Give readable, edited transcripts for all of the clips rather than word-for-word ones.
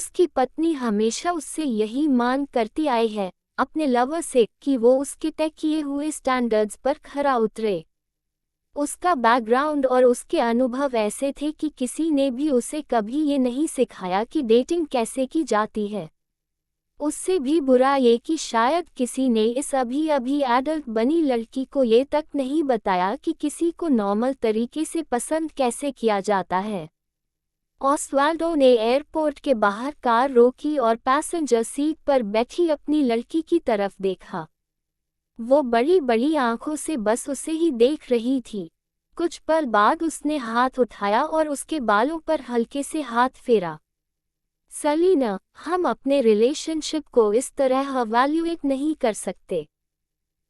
उसकी पत्नी हमेशा उससे यही मांग करती आई है अपने लवर से कि वो उसके तय किए हुए स्टैंडर्ड्स पर खरा उतरे। उसका बैकग्राउंड और उसके अनुभव ऐसे थे कि किसी ने भी उसे कभी ये नहीं सिखाया कि डेटिंग कैसे की जाती है। उससे भी बुरा ये कि शायद किसी ने इस अभी अभी एडल्ट बनी लड़की को ये तक नहीं बताया कि किसी को नॉर्मल तरीके से पसंद कैसे किया जाता है। ऑस्वाल्डो ने एयरपोर्ट के बाहर कार रोकी और पैसेंजर सीट पर बैठी अपनी लड़की की तरफ देखा। वो बड़ी बड़ी आंखों से बस उसे ही देख रही थी। कुछ पल बाद उसने हाथ उठाया और उसके बालों पर हल्के से हाथ फेरा। सलीना, हम अपने रिलेशनशिप को इस तरह इवैल्यूएट नहीं कर सकते।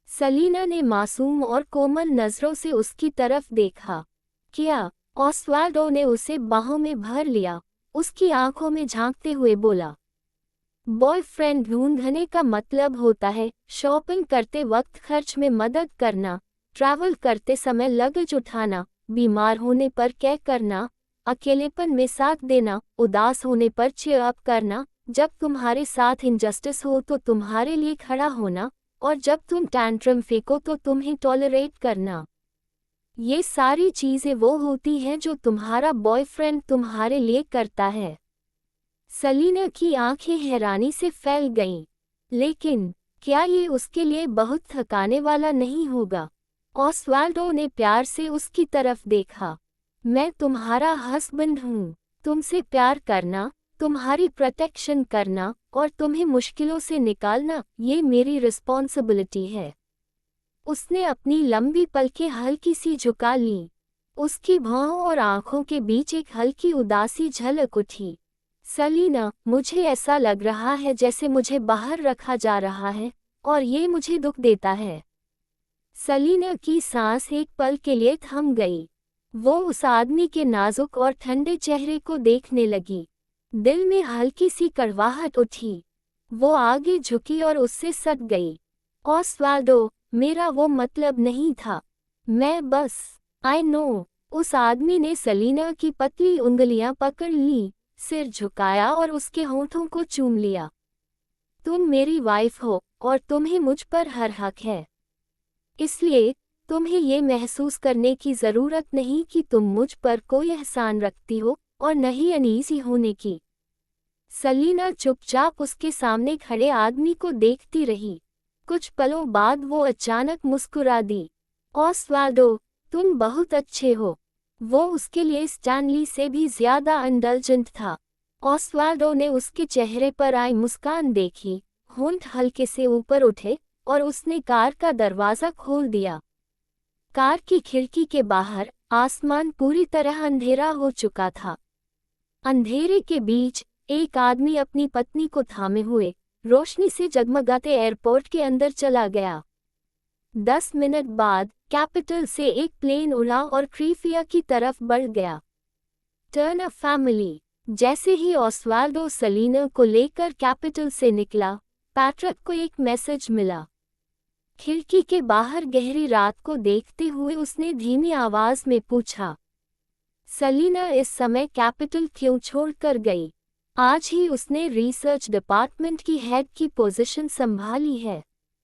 सलीना ने मासूम और कोमल नजरों से उसकी तरफ देखा। क्या? ऑस्वाल्डो ने उसे बाहों में भर लिया, उसकी आंखों में झांकते हुए बोला। बॉयफ्रेंड ढूंढने का मतलब होता है शॉपिंग करते वक्त खर्च में मदद करना, ट्रैवल करते समय लगेज उठाना, बीमार होने पर केयर करना, अकेलेपन में साथ देना, उदास होने पर चीयर अप करना, जब तुम्हारे साथ इनजस्टिस हो तो तुम्हारे लिए खड़ा होना, और जब तुम टैंट्रम फेंको तो तुम्हें टॉलरेट करना। ये सारी चीजें वो होती हैं जो तुम्हारा बॉयफ्रेंड तुम्हारे लिए करता है। सलीना की आंखें हैरानी से फैल गईं। लेकिन क्या ये उसके लिए बहुत थकाने वाला नहीं होगा? ऑस्वाल्डो ने प्यार से उसकी तरफ देखा। मैं तुम्हारा हस्बैंड हूँ। तुमसे प्यार करना, तुम्हारी प्रोटेक्शन करना और तुम्हें मुश्किलों से निकालना, ये मेरी रिस्पॉन्सिबिलिटी है। उसने अपनी लंबी पलकें हल्की सी झुका लीं। उसकी भौहों और आंखों के बीच एक हल्की उदासी झलक उठी। सलीना, मुझे ऐसा लग रहा है जैसे मुझे बाहर रखा जा रहा है और ये मुझे दुख देता है। सलीना की सांस एक पल के लिए थम गई। वो उस आदमी के नाजुक और ठंडे चेहरे को देखने लगी। दिल में हल्की सी कड़वाहट उठी। वो आगे झुकी और उससे सट गई। ऑस्वाल्डो, मेरा वो मतलब नहीं था। मैं बस। I know. उस आदमी ने सलीना की पतली उंगलियां पकड़ ली, सिर झुकाया और उसके होठों को चूम लिया। तुम मेरी वाइफ हो और तुम्हें मुझ पर हर हक है। इसलिए तुम्हें ये महसूस करने की ज़रूरत नहीं कि तुम मुझ पर कोई एहसान रखती हो और न ही अनईजी होने की। सलीना चुपचाप उसके सामने खड़े आदमी को देखती रही। कुछ पलों बाद वो अचानक मुस्कुरा दी। ऑस्वाल्डो, तुम बहुत अच्छे हो। वो उसके लिए स्टैनली से भी ज्यादा इंडल्जेंट था। ऑस्वाल्डो ने उसके चेहरे पर आई मुस्कान देखी, होंठ हल्के से ऊपर उठे और उसने कार का दरवाज़ा खोल दिया। कार की खिड़की के बाहर आसमान पूरी तरह अंधेरा हो चुका था। अंधेरे के बीच एक आदमी अपनी पत्नी को थामे हुए रोशनी से जगमगाते एयरपोर्ट के अंदर चला गया। 10 मिनट बाद कैपिटल से एक प्लेन उड़ा और क्रीफिया की तरफ बढ़ गया। Turn a family. जैसे ही ऑस्वाल्डो सलीना को लेकर कैपिटल से निकला, पैट्रिक को एक मैसेज मिला। खिड़की के बाहर गहरी रात को देखते हुए उसने धीमी आवाज में पूछा, सलीना इस समय कैपिटल क्यों छोड़कर गई? आज ही उसने रिसर्च डिपार्टमेंट की हेड की पोजीशन संभाली है।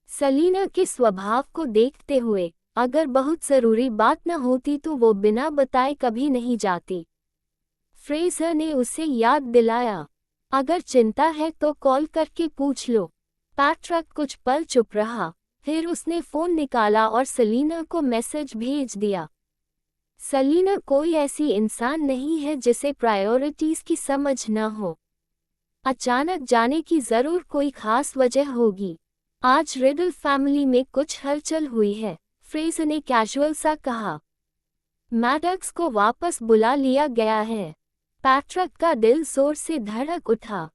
सलीना के स्वभाव को देखते हुए अगर बहुत ज़रूरी बात न होती तो वो बिना बताए कभी नहीं जाती। फ्रेज़र ने उसे याद दिलाया, अगर चिंता है तो कॉल करके पूछ लो। पैट्रिक कुछ पल चुप रहा, फिर उसने फ़ोन निकाला और सलीना को मैसेज भेज दिया। सलीना कोई ऐसी इंसान नहीं है जिसे प्रायोरिटीज़ की समझ न हो। अचानक जाने की ज़रूर कोई ख़ास वजह होगी। आज रिडल फैमिली में कुछ हलचल हुई है, फ्रेज़र ने कैजुअल सा कहा। मैडक्स को वापस बुला लिया गया है। पैट्रिक का दिल जोर से धड़क उठा।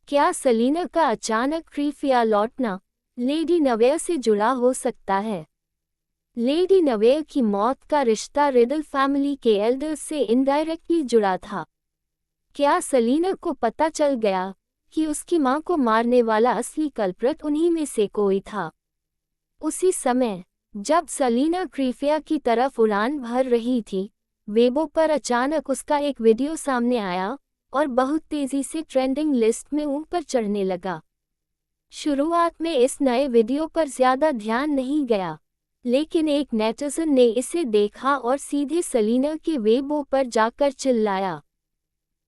क्या सलीना का अचानक क्रीफिया लौटना लेडी नवेयर से जुड़ा हो सकता है? लेडी नवेयर की मौत का रिश्ता रिडल फैमिली के एल्डर्स से इनडायरेक्टली जुड़ा था। क्या सलीना को पता चल गया कि उसकी मां को मारने वाला असली कल्प्रिट उन्हीं में से कोई था? उसी समय जब सलीना क्रीफिया की तरफ उड़ान भर रही थी, वेबो पर अचानक उसका एक वीडियो सामने आया और बहुत तेजी से ट्रेंडिंग लिस्ट में ऊपर चढ़ने लगा। शुरुआत में इस नए वीडियो पर ज्यादा ध्यान नहीं गया, लेकिन एक नेटिजन ने इसे देखा और सीधे सेलिना के वेबो पर जाकर चिल्लाया,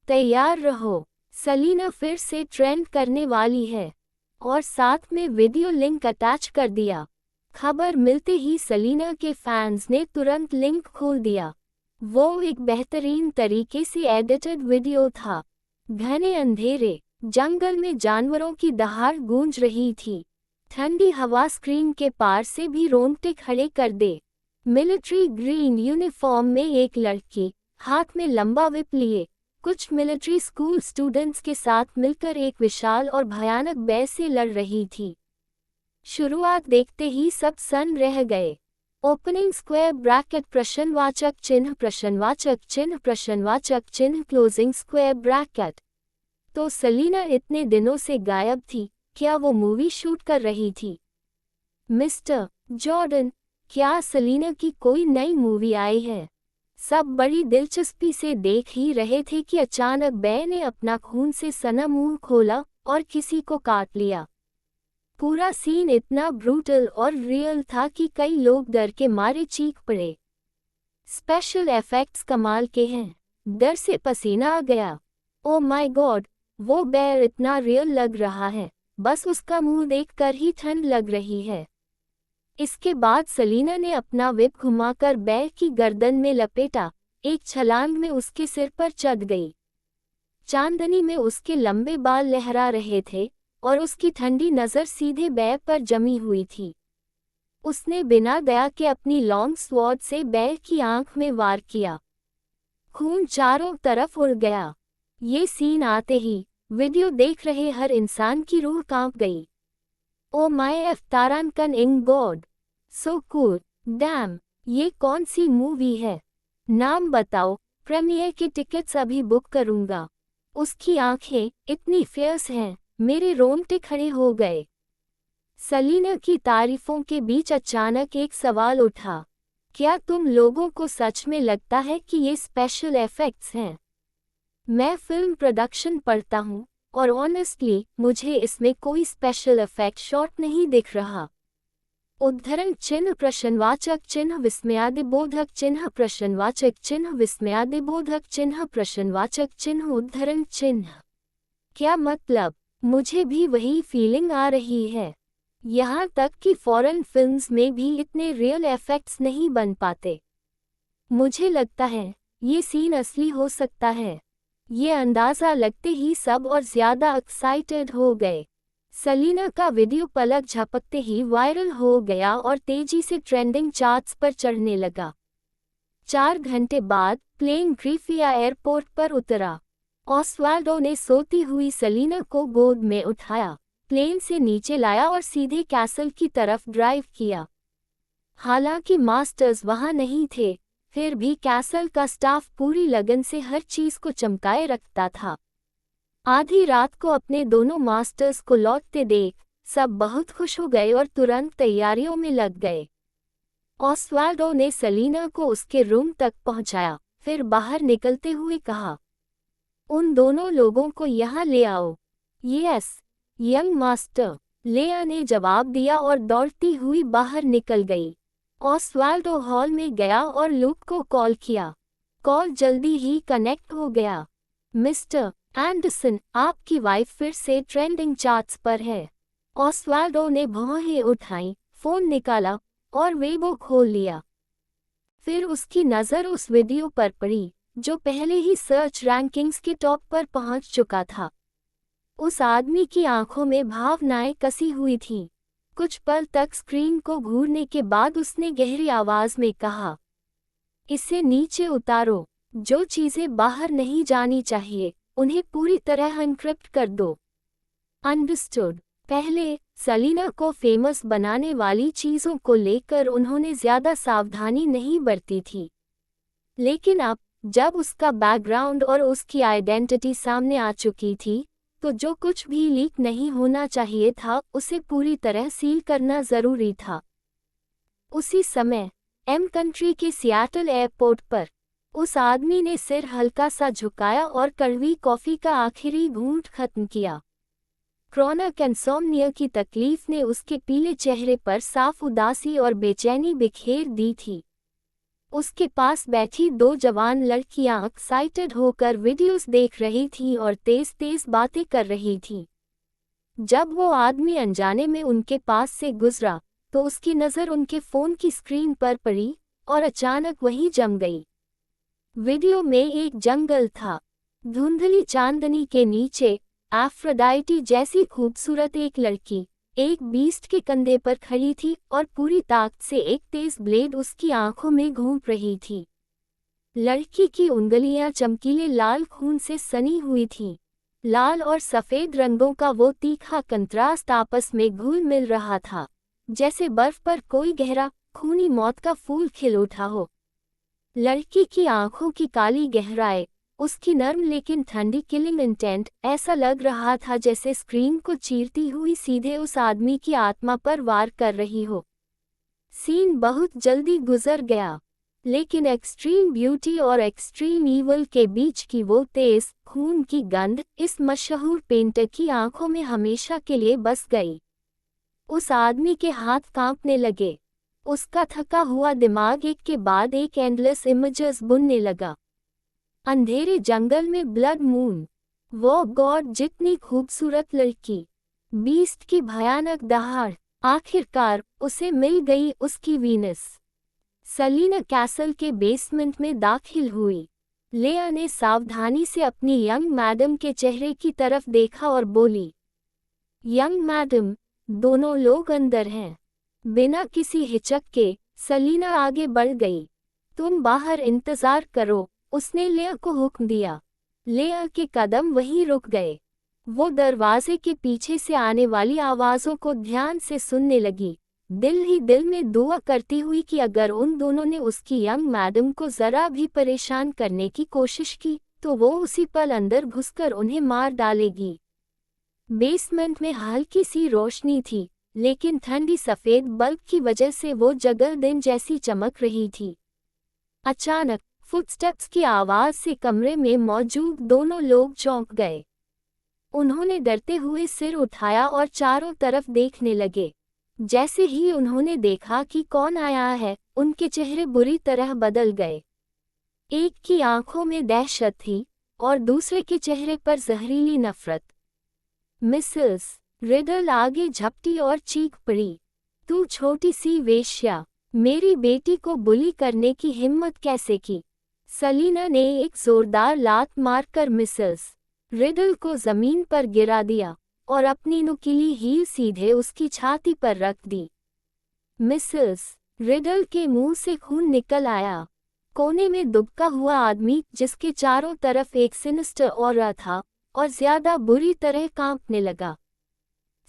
तैयार रहो, सेलिना फिर से ट्रेंड करने वाली है, और साथ में वीडियो लिंक अटैच कर दिया। खबर मिलते ही सेलिना के फैंस ने तुरंत लिंक खोल दिया। वो एक बेहतरीन तरीके से एडिटेड वीडियो था। घने अंधेरे जंगल में जानवरों की दहाड़ गूंज रही थी। ठंडी हवा स्क्रीन के पार से भी रोंगटे खड़े कर दे। मिलिट्री ग्रीन यूनिफॉर्म में एक लड़की, हाथ में लंबा विप लिए, कुछ मिलिट्री स्कूल स्टूडेंट्स के साथ मिलकर एक विशाल और भयानक बैर से लड़ रही थी। शुरुआत देखते ही सब सन रह गए। ओपनिंग स्क्वायर ब्रैकेट प्रश्नवाचक चिन्ह प्रश्नवाचक चिन्ह प्रश्नवाचक चिन्ह क्लोजिंग स्क्वायर ब्रैकेट। तो सेलिना इतने दिनों से गायब थी, क्या वो मूवी शूट कर रही थी? मिस्टर जॉर्डन, क्या सेलिना की कोई नई मूवी आई है? सब बड़ी दिलचस्पी से देख ही रहे थे कि अचानक बैर ने अपना खून से सना मुंह खोला और किसी को काट लिया। पूरा सीन इतना ब्रूटल और रियल था कि कई लोग डर के मारे चीख पड़े। स्पेशल इफेक्ट्स कमाल के हैं, डर से पसीना आ गया। ओ माय गॉड, वो बैर इतना रियल लग रहा है, बस उसका मुंह देखकर ही ठंड लग रही है। इसके बाद सेलिना ने अपना विप घुमाकर बैर की गर्दन में लपेटा, एक छलांग में उसके सिर पर चढ़ गई। चांदनी में उसके लंबे बाल लहरा रहे थे और उसकी ठंडी नज़र सीधे बैर पर जमी हुई थी। उसने बिना दया के अपनी लॉन्ग स्वॉर्ड से बैर की आंख में वार किया। खून चारों तरफ उड़ गया। ये सीन आते ही वीडियो देख रहे हर इंसान की रूह कांप गई। ओ माय एफ तारानकन इन गॉड, सो कूल, डैम, ये कौन सी मूवी है? नाम बताओ, प्रीमियर के टिकट्स अभी बुक करूंगा। उसकी आंखें इतनी फियर्स हैं, मेरे रोंगटे खड़े हो गए। सेलिना की तारीफों के बीच अचानक एक सवाल उठा, क्या तुम लोगों को सच में लगता है कि ये स्पेशल इफेक्ट्स हैं? मैं फिल्म प्रोडक्शन पढ़ता हूँ और ऑनेस्टली मुझे इसमें कोई स्पेशल इफेक्ट शॉट नहीं दिख रहा। उद्धरण चिन्ह प्रश्नवाचक चिन्ह विस्मयादिबोधक चिन्ह प्रश्नवाचक चिन्ह विस्मयादिबोधक चिन्ह प्रश्नवाचक चिन्ह उद्धरण चिन्ह। क्या मतलब? मुझे भी वही फीलिंग आ रही है। यहाँ तक कि फॉरेन फिल्म्स में भी इतने रियल इफेक्ट्स नहीं बन पाते। मुझे लगता है ये सीन असली हो सकता है। ये अंदाज़ा लगते ही सब और ज़्यादा एक्साइटेड हो गए। सेलिना का वीडियो पलक झपकते ही वायरल हो गया और तेजी से ट्रेंडिंग चार्ट्स पर चढ़ने लगा। 4 घंटे बाद प्लेन ग्रीफिया एयरपोर्ट पर उतरा। ऑस्वाल्डो ने सोती हुई सेलिना को गोद में उठाया, प्लेन से नीचे लाया और सीधे कैसल की तरफ ड्राइव किया। हालांकि मास्टर्स वहां नहीं थे, फिर भी कैसल का स्टाफ पूरी लगन से हर चीज को चमकाए रखता था। आधी रात को अपने दोनों मास्टर्स को लौटते देख सब बहुत खुश हो गए और तुरंत तैयारियों में लग गए। ऑस्वाल्डो ने सेलिना को उसके रूम तक पहुंचाया, फिर बाहर निकलते हुए कहा, उन दोनों लोगों को यहाँ ले आओ। यस, यंग मास्टर, लेया ने जवाब दिया और दौड़ती हुई बाहर निकल गई। ऑस्वाल्डो हॉल में गया और लूक को कॉल किया। कॉल जल्दी ही कनेक्ट हो गया। मिस्टर एंडरसन, आपकी वाइफ फिर से ट्रेंडिंग चार्ट्स पर है। ऑस्वाल्डो ने भौहें उठाई, फोन निकाला और वेबो खोल लिया। फिर उसकी नज़र उस वीडियो पर पड़ी जो पहले ही सर्च रैंकिंग्स के टॉप पर पहुंच चुका था। उस आदमी की आंखों में भावनाएं कसी हुई थीं। कुछ पल तक स्क्रीन को घूरने के बाद उसने गहरी आवाज में कहा, इसे नीचे उतारो। जो चीजें बाहर नहीं जानी चाहिए उन्हें पूरी तरह एन्क्रिप्ट कर दो। अंडरस्टूड। पहले सेलिना को फेमस बनाने वाली चीजों को लेकर उन्होंने ज्यादा सावधानी नहीं बरती थी, लेकिन अब जब उसका बैकग्राउंड और उसकी आइडेंटिटी सामने आ चुकी थी, तो जो कुछ भी लीक नहीं होना चाहिए था उसे पूरी तरह सील करना जरूरी था। उसी समय एम कंट्री के सियाटल एयरपोर्ट पर उस आदमी ने सिर हल्का सा झुकाया और कड़वी कॉफी का आखिरी घूंट खत्म किया। क्रॉनिक इंसोम्निया की तकलीफ ने उसके पीले चेहरे पर साफ उदासी और बेचैनी बिखेर दी थी। उसके पास बैठी दो जवान लड़कियां एक्साइटेड होकर वीडियोस देख रही थीं और तेज तेज बातें कर रही थीं। जब वो आदमी अनजाने में उनके पास से गुजरा तो उसकी नज़र उनके फ़ोन की स्क्रीन पर पड़ी और अचानक वहीं जम गई। वीडियो में एक जंगल था। धुंधली चांदनी के नीचे एफ्रोडाइटी जैसी खूबसूरत एक लड़की एक बीस्ट के कंधे पर खड़ी थी और पूरी ताकत से एक तेज ब्लेड उसकी आंखों में घूम रही थी। लड़की की उंगलियां चमकीले लाल खून से सनी हुई थीं। लाल और सफ़ेद रंगों का वो तीखा कंट्रास्ट आपस में घुल मिल रहा था, जैसे बर्फ पर कोई गहरा खूनी मौत का फूल खिल उठा हो। लड़की की आंखों की काली गहराई, उसकी नर्म लेकिन ठंडी किलिंग इंटेंट, ऐसा लग रहा था जैसे स्क्रीन को चीरती हुई सीधे उस आदमी की आत्मा पर वार कर रही हो। सीन बहुत जल्दी गुजर गया, लेकिन एक्सट्रीम ब्यूटी और एक्सट्रीम ईवल के बीच की वो तेज खून की गंध इस मशहूर पेंटर की आंखों में हमेशा के लिए बस गई। उस आदमी के हाथ कांपने लगे। उसका थका हुआ दिमाग एक के बाद एक एंडलेस इमेजेस बुनने लगा। अंधेरे जंगल में ब्लड मून, वो गॉड जितनी खूबसूरत लड़की, बीस्ट की भयानक दहाड़, आखिरकार उसे मिल गई उसकी वीनस। सलीना कैसल के बेसमेंट में दाखिल हुई। लेया ने सावधानी से अपनी यंग मैडम के चेहरे की तरफ देखा और बोली, यंग मैडम, दोनों लोग अंदर हैं। बिना किसी हिचक के सलीना आगे बढ़ गई। तुम बाहर इंतजार करो, उसने लेया को हुक्म दिया। लेया के कदम वहीं रुक गए। वो दरवाजे के पीछे से आने वाली आवाज़ों को ध्यान से सुनने लगी, दिल ही दिल में दुआ करती हुई कि अगर उन दोनों ने उसकी यंग मैडम को ज़रा भी परेशान करने की कोशिश की तो वो उसी पल अंदर घुसकर उन्हें मार डालेगी। बेसमेंट में हल्की सी रोशनी थी, लेकिन ठंडी सफ़ेद बल्ब की वजह से वो जगह दिन जैसी चमक रही थी। अचानक फुटस्टेप्स की आवाज़ से कमरे में मौजूद दोनों लोग चौंक गए। उन्होंने डरते हुए सिर उठाया और चारों तरफ देखने लगे। जैसे ही उन्होंने देखा कि कौन आया है, उनके चेहरे बुरी तरह बदल गए। एक की आंखों में दहशत थी और दूसरे के चेहरे पर जहरीली नफरत। मिसेस रिडल आगे झपटी और चीख पड़ी, तू छोटी सी वेश्या, मेरी बेटी को बुली करने की हिम्मत कैसे की? सलीना ने एक जोरदार लात मारकर मिसेस रिडल को जमीन पर गिरा दिया और अपनी नुकीली हील सीधे उसकी छाती पर रख दी। मिसेस रिडल के मुंह से खून निकल आया। कोने में दुबका हुआ आदमी, जिसके चारों तरफ एक सिनिस्टर ऑरा था, और ज्यादा बुरी तरह कांपने लगा।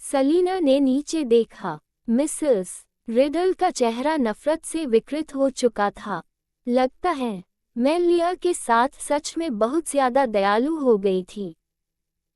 सलीना ने नीचे देखा। मिसेस रिडल का चेहरा नफरत से विकृत हो चुका था। लगता है मैं लिया के साथ सच में बहुत ज्यादा दयालु हो गई थी।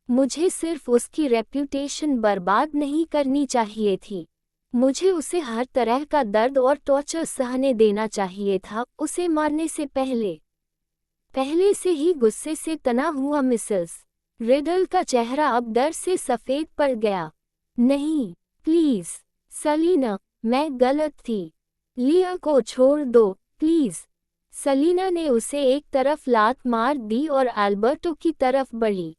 मुझे सिर्फ उसकी रेप्यूटेशन बर्बाद नहीं करनी चाहिए थी। मुझे उसे हर तरह का दर्द और टॉर्चर सहने देना चाहिए था, उसे मारने से पहले से ही गुस्से से तना हुआ मिसेस रिडल का चेहरा अब डर से सफ़ेद पड़ गया। नहीं, प्लीज़ सलीना, मैं गलत थी। लिया को छोड़ दो, प्लीज़। सलीना ने उसे एक तरफ लात मार दी और अल्बर्टो की तरफ बढ़ी।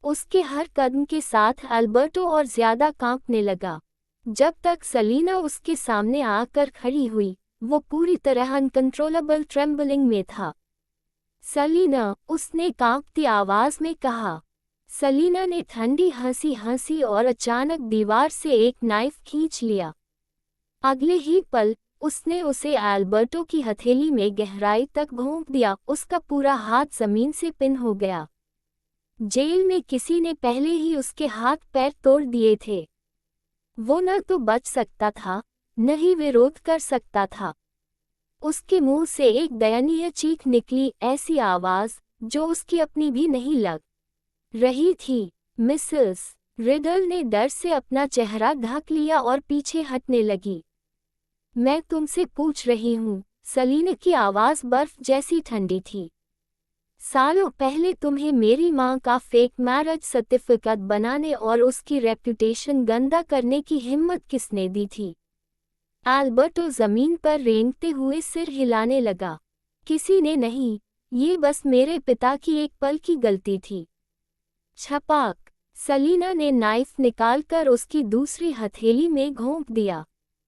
उसके हर कदम के साथ अल्बर्टो और ज़्यादा कांपने लगा। जब तक सलीना उसके सामने आकर खड़ी हुई, वो पूरी तरह अनकंट्रोलेबल ट्रेम्बलिंग में था। सलीना, उसने कांपती आवाज़ में कहा। सलीना ने ठंडी हंसी हंसी और अचानक दीवार से एक नाइफ खींच लिया। अगले ही पल उसने उसे अल्बर्टो की हथेली में गहराई तक घोंप दिया। उसका पूरा हाथ जमीन से पिन हो गया। जेल में किसी ने पहले ही उसके हाथ पैर तोड़ दिए थे। वो न तो बच सकता था, न ही विरोध कर सकता था। उसके मुंह से एक दयनीय चीख निकली, ऐसी आवाज़ जो उसकी अपनी भी नहीं लग रही थी। मिसेस रिडल ने डर से अपना चेहरा ढक लिया और पीछे हटने लगी। मैं तुमसे पूछ रही हूँ, सलीना की आवाज़ बर्फ जैसी ठंडी थी। सालों पहले तुम्हें मेरी माँ का फेक मैरिज सर्टिफिकेट बनाने और उसकी रेपुटेशन गंदा करने की हिम्मत किसने दी थी? एल्बर्टो जमीन पर रेंगते हुए सिर हिलाने लगा। किसी ने नहीं, ये बस मेरे पिता की एक पल की गलती थी। छपाक। सलीना ने नाइफ निकालकर उसकी दूसरी हथेली में घोंप दिया।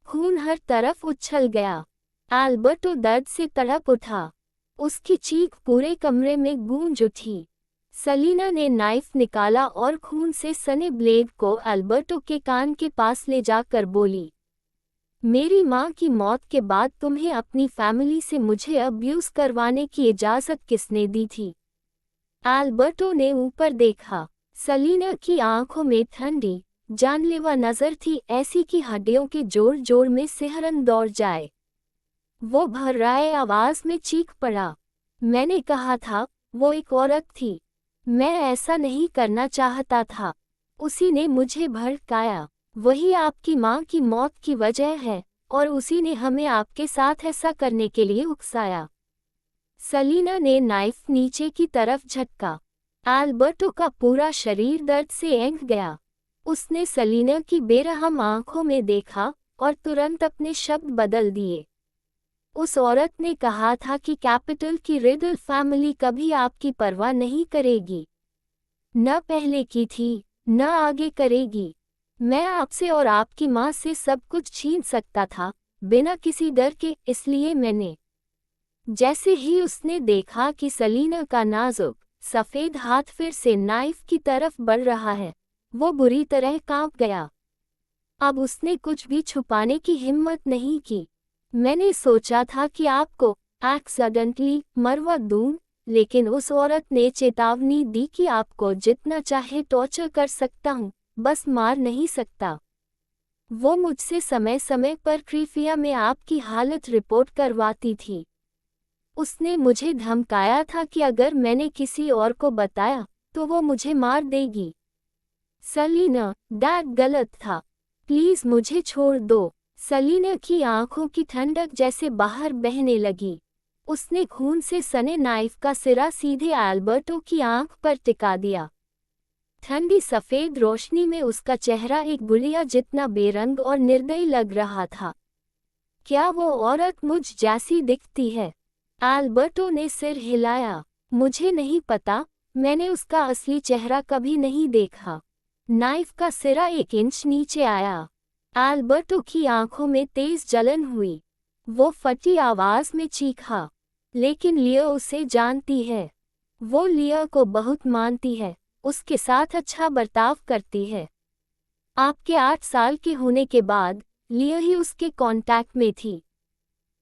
खून हर तरफ उछल गया। एल्बर्टो दर्द से तड़प उठा। उसकी चीख पूरे कमरे में गूंज उठी। सलीना ने नाइफ निकाला और खून से सने ब्लेड को एल्बर्टो के कान के पास ले जाकर बोली, मेरी माँ की मौत के बाद तुम्हें अपनी फैमिली से मुझे अब्यूज करवाने की इजाज़त किसने दी थी? एल्बर्टो ने ऊपर देखा। सलीना की आंखों में ठंडी, जानलेवा नज़र थी, ऐसी कि हड्डियों के जोड़ जोड़ में सिहरन दौड़ जाए। वो भर्राए आवाज़ में चीख पड़ा, मैंने कहा था, वो एक औरत थी। मैं ऐसा नहीं करना चाहता था। उसी ने मुझे भड़काया। वही आपकी माँ की मौत की वजह है, और उसी ने हमें आपके साथ ऐसा करने के लिए उकसाया। सलीना ने नाइफ नीचे की तरफ झटका। एल्बर्टो का पूरा शरीर दर्द से ऐंठ गया। उसने सलीना की बेरहम आंखों में देखा और तुरंत अपने शब्द बदल दिए। उस औरत ने कहा था कि कैपिटल की रिडल फैमिली कभी आपकी परवाह नहीं करेगी। न पहले की थी, न आगे करेगी। मैं आपसे और आपकी माँ से सब कुछ छीन सकता था, बिना किसी डर के, इसलिए मैंने। जैसे ही उसने देखा कि सलीना का नाजुक, सफ़ेद हाथ फिर से नाइफ की तरफ बढ़ रहा है, वो बुरी तरह कांप गया। अब उसने कुछ भी छुपाने की हिम्मत नहीं की। मैंने सोचा था कि आपको एक्सीडेंटली मरवा दूं, लेकिन उस औरत ने चेतावनी दी कि आपको जितना चाहे टॉर्चर कर सकता हूं, बस मार नहीं सकता। वो मुझसे समय समय पर क्रीफिया में आपकी हालत रिपोर्ट करवाती थी। उसने मुझे धमकाया था कि अगर मैंने किसी और को बताया, तो वो मुझे मार देगी। सलीना, डैड गलत था। प्लीज़ मुझे छोड़ दो। सलीना की आंखों की ठंडक जैसे बाहर बहने लगी। उसने खून से सने नाइफ का सिरा सीधे एल्बर्टो की आंख पर टिका दिया। ठंडी सफ़ेद रोशनी में उसका चेहरा एक गुड़िया जितना बेरंग और निर्दयी लग रहा था। क्या वो औरत मुझ जैसी दिखती है? एल्बर्टो ने सिर हिलाया। मुझे नहीं पता, मैंने उसका असली चेहरा कभी नहीं देखा। नाइफ का सिरा 1 इंच नीचे आया। एल्बर्टो की आंखों में तेज जलन हुई। वो फटी आवाज में चीखा, लेकिन लिया उसे जानती है। वो लिया को बहुत मानती है, उसके साथ अच्छा बर्ताव करती है। आपके 8 साल के होने के बाद लिया ही उसके कांटेक्ट में थी।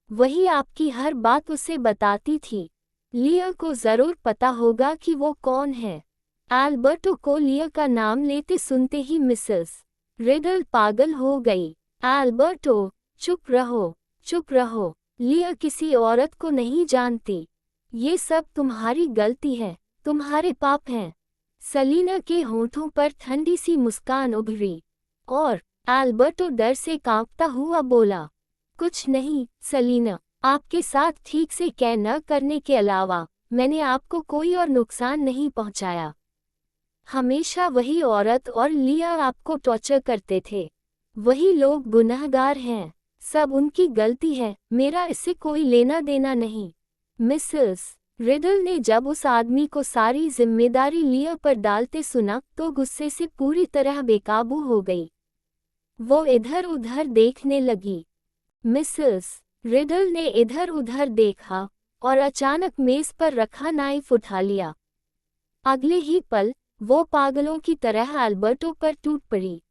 वही आपकी हर बात उसे बताती थी। लिया को जरूर पता होगा कि वो कौन है। एल्बर्टो को लिया का नाम लेते सुनते ही मिसेस रिडल पागल हो गई। एल्बर्टो, चुप रहो, चुप रहो। लिया किसी औरत को नहीं जानती। ये सब तुम्हारी गलती है, तुम्हारे पाप हैं। सलीना के होठों पर ठंडी सी मुस्कान उभरी, और एल्बर्टो डर से कांपता हुआ बोला, कुछ नहीं सलीना, आपके साथ ठीक से क्या न करने के अलावा मैंने आपको कोई और नुकसान नहीं पहुंचाया। हमेशा वही औरत और लिया आपको टॉर्चर करते थे। वही लोग गुनहगार हैं। सब उनकी गलती है, मेरा इससे कोई लेना देना नहीं। मिसेस रिडल ने जब उस आदमी को सारी जिम्मेदारी लिया पर डालते सुना तो गुस्से से पूरी तरह बेकाबू हो गई। वो इधर उधर देखने लगी। मिसेस रिडल ने इधर उधर देखा और अचानक मेज पर रखा नाइफ उठा लिया। अगले ही पल वो पागलों की तरह एल्बर्टो पर टूट पड़ी।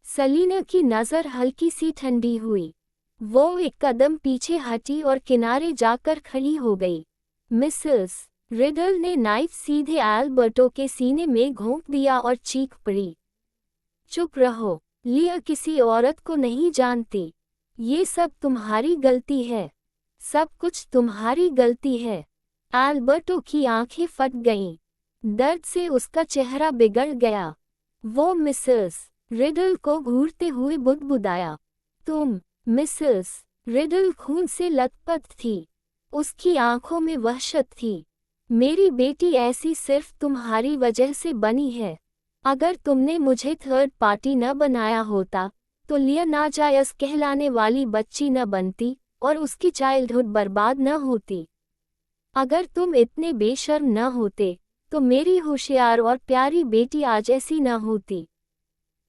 सलीना की नज़र हल्की सी ठंडी हुई। वो एक कदम पीछे हटी और किनारे जाकर खड़ी हो गई। मिसेस रिडल ने नाइफ सीधे एल्बर्टो के सीने में घोंप दिया और चीख पड़ी, चुप रहो, लिया किसी औरत को नहीं जानती। ये सब तुम्हारी गलती है। सब कुछ तुम्हारी गलती है। एल्बर्टो की आंखें फट गईं। दर्द से उसका चेहरा बिगड़ गया। वो मिसेस रिडल को घूरते हुए बुदबुदाया, तुम, मिसेस रिडल खून से लथपथ थी। उसकी आंखों में वहशत थी। मेरी बेटी ऐसी सिर्फ तुम्हारी वजह से बनी है। अगर तुमने मुझे थर्ड पार्टी न बनाया होता तो लिया नाजायज कहलाने वाली बच्ची न बनती और उसकी चाइल्डहुड बर्बाद न होती। अगर तुम इतने बेशर्म न होते तो मेरी होशियार और प्यारी बेटी आज ऐसी न होती।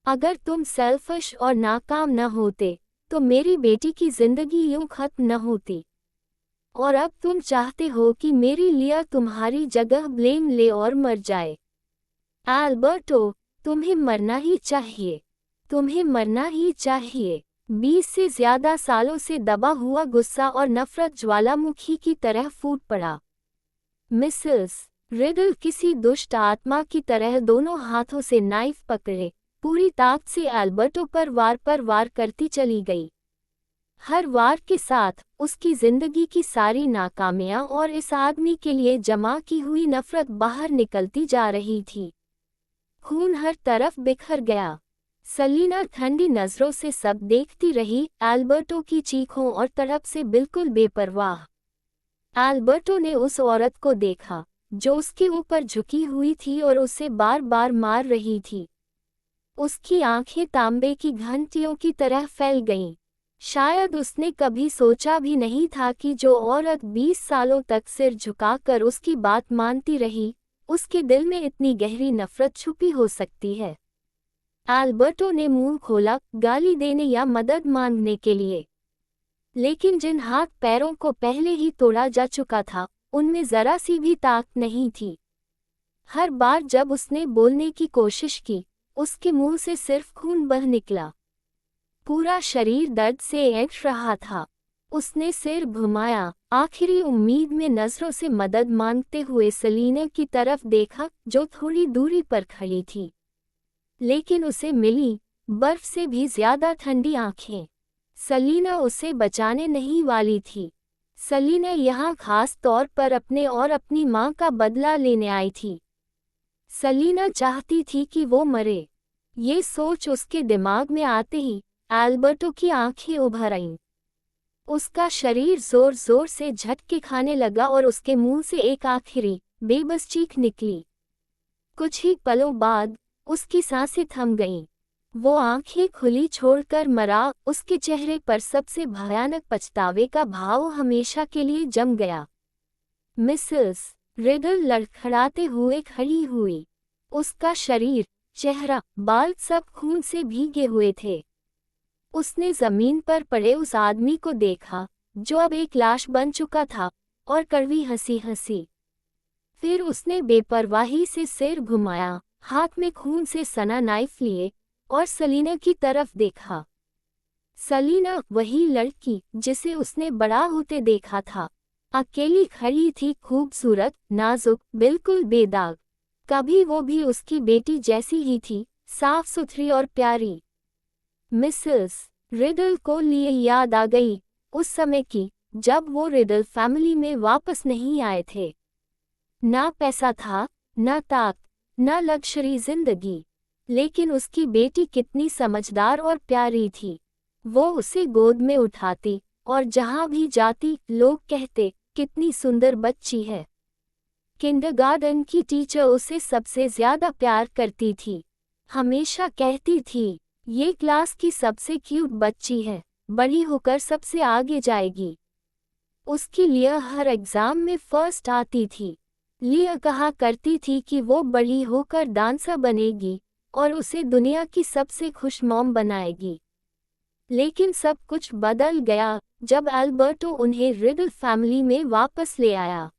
अगर तुम सेल्फिश और नाकाम न होते तो मेरी बेटी की जिंदगी यूं खत्म न होती। और अब तुम चाहते हो कि मेरी लिया तुम्हारी जगह ब्लेम ले और मर जाए। एल्बर्टो, तुम्हें मरना ही चाहिए। तुम्हें मरना ही चाहिए। 20 से ज्यादा सालों से दबा हुआ गुस्सा और नफरत ज्वालामुखी की तरह फूट पड़ा। मिसेस रिडल किसी दुष्ट आत्मा की तरह दोनों हाथों से नाइफ पकड़े पूरी ताकत से एल्बर्टो पर वार करती चली गई। हर वार के साथ उसकी जिंदगी की सारी नाकामियां और इस आदमी के लिए जमा की हुई नफरत बाहर निकलती जा रही थी। खून हर तरफ बिखर गया। सलीना ठंडी नजरों से सब देखती रही, एल्बर्टो की चीखों और तड़प से बिल्कुल बेपरवाह। एल्बर्टो ने उस औरत को देखा जो उसके ऊपर झुकी हुई थी और उसे बार बार मार रही थी। उसकी आंखें तांबे की घंटियों की तरह फैल गईं। शायद उसने कभी सोचा भी नहीं था कि जो औरत 20 सालों तक सिर झुकाकर उसकी बात मानती रही, उसके दिल में इतनी गहरी नफरत छुपी हो सकती है। एल्बर्टो ने मुंह खोला, गाली देने या मदद मांगने के लिए, लेकिन जिन हाथ पैरों को पहले ही तोड़ा जा चुका था, उनमें जरा सी भी ताकत नहीं थी। हर बार जब उसने बोलने की कोशिश की, उसके मुंह से सिर्फ खून बह निकला। पूरा शरीर दर्द से ऐंठ रहा था। उसने सिर घुमाया, आखिरी उम्मीद में नजरों से मदद मांगते हुए सलीना की तरफ देखा जो थोड़ी दूरी पर खड़ी थी, लेकिन उसे मिली बर्फ से भी ज्यादा ठंडी आंखें। सलीना उसे बचाने नहीं वाली थी। सलीना यहाँ खास तौर पर अपने और अपनी माँ का बदला लेने आई थी। सलीना चाहती थी कि वो मरे। ये सोच उसके दिमाग में आते ही एल्बर्टो की आंखें उभर आईं। उसका शरीर जोर जोर से झटके खाने लगा और उसके मुंह से एक आखिरी बेबस चीख निकली। कुछ ही पलों बाद उसकी सांसें थम गईं। वो आंखें खुली छोड़कर मरा। उसके चेहरे पर सबसे भयानक पछतावे का भाव हमेशा के लिए जम गया। मिसेस रिडल लड़खड़ाते हुए खड़ी हुई। उसका शरीर, चेहरा, बाल सब खून से भीगे हुए थे। उसने जमीन पर पड़े उस आदमी को देखा जो अब एक लाश बन चुका था, और कड़वी हंसी हंसी। फिर उसने बेपरवाही से सिर घुमाया, हाथ में खून से सना नाइफ लिए, और सलीना की तरफ देखा। सलीना, वही लड़की जिसे उसने बड़ा होते देखा था, अकेली खड़ी थी, खूबसूरत, नाजुक, बिल्कुल बेदाग। कभी वो भी उसकी बेटी जैसी ही थी, साफ सुथरी और प्यारी। मिसेस रिडल को लिए याद आ गई उस समय की जब वो रिडल फैमिली में वापस नहीं आए थे। ना पैसा था, ना ताकत, ना लग्जरी जिंदगी, लेकिन उसकी बेटी कितनी समझदार और प्यारी थी। वो उसे गोद में उठाती और जहाँ भी जाती लोग कहते, कितनी सुंदर बच्ची है। किंडरगार्टन की टीचर उसे सबसे ज्यादा प्यार करती थी। हमेशा कहती थी, ये क्लास की सबसे क्यूट बच्ची है, बड़ी होकर सबसे आगे जाएगी। उसकी लिया हर एग्जाम में फर्स्ट आती थी। लिया कहा करती थी कि वो बड़ी होकर डांसर बनेगी और उसे दुनिया की सबसे खुश मॉम बनाएगी। लेकिन सब कुछ बदल गया जब एल्बर्टो उन्हें रिडल फैमिली में वापस ले आया।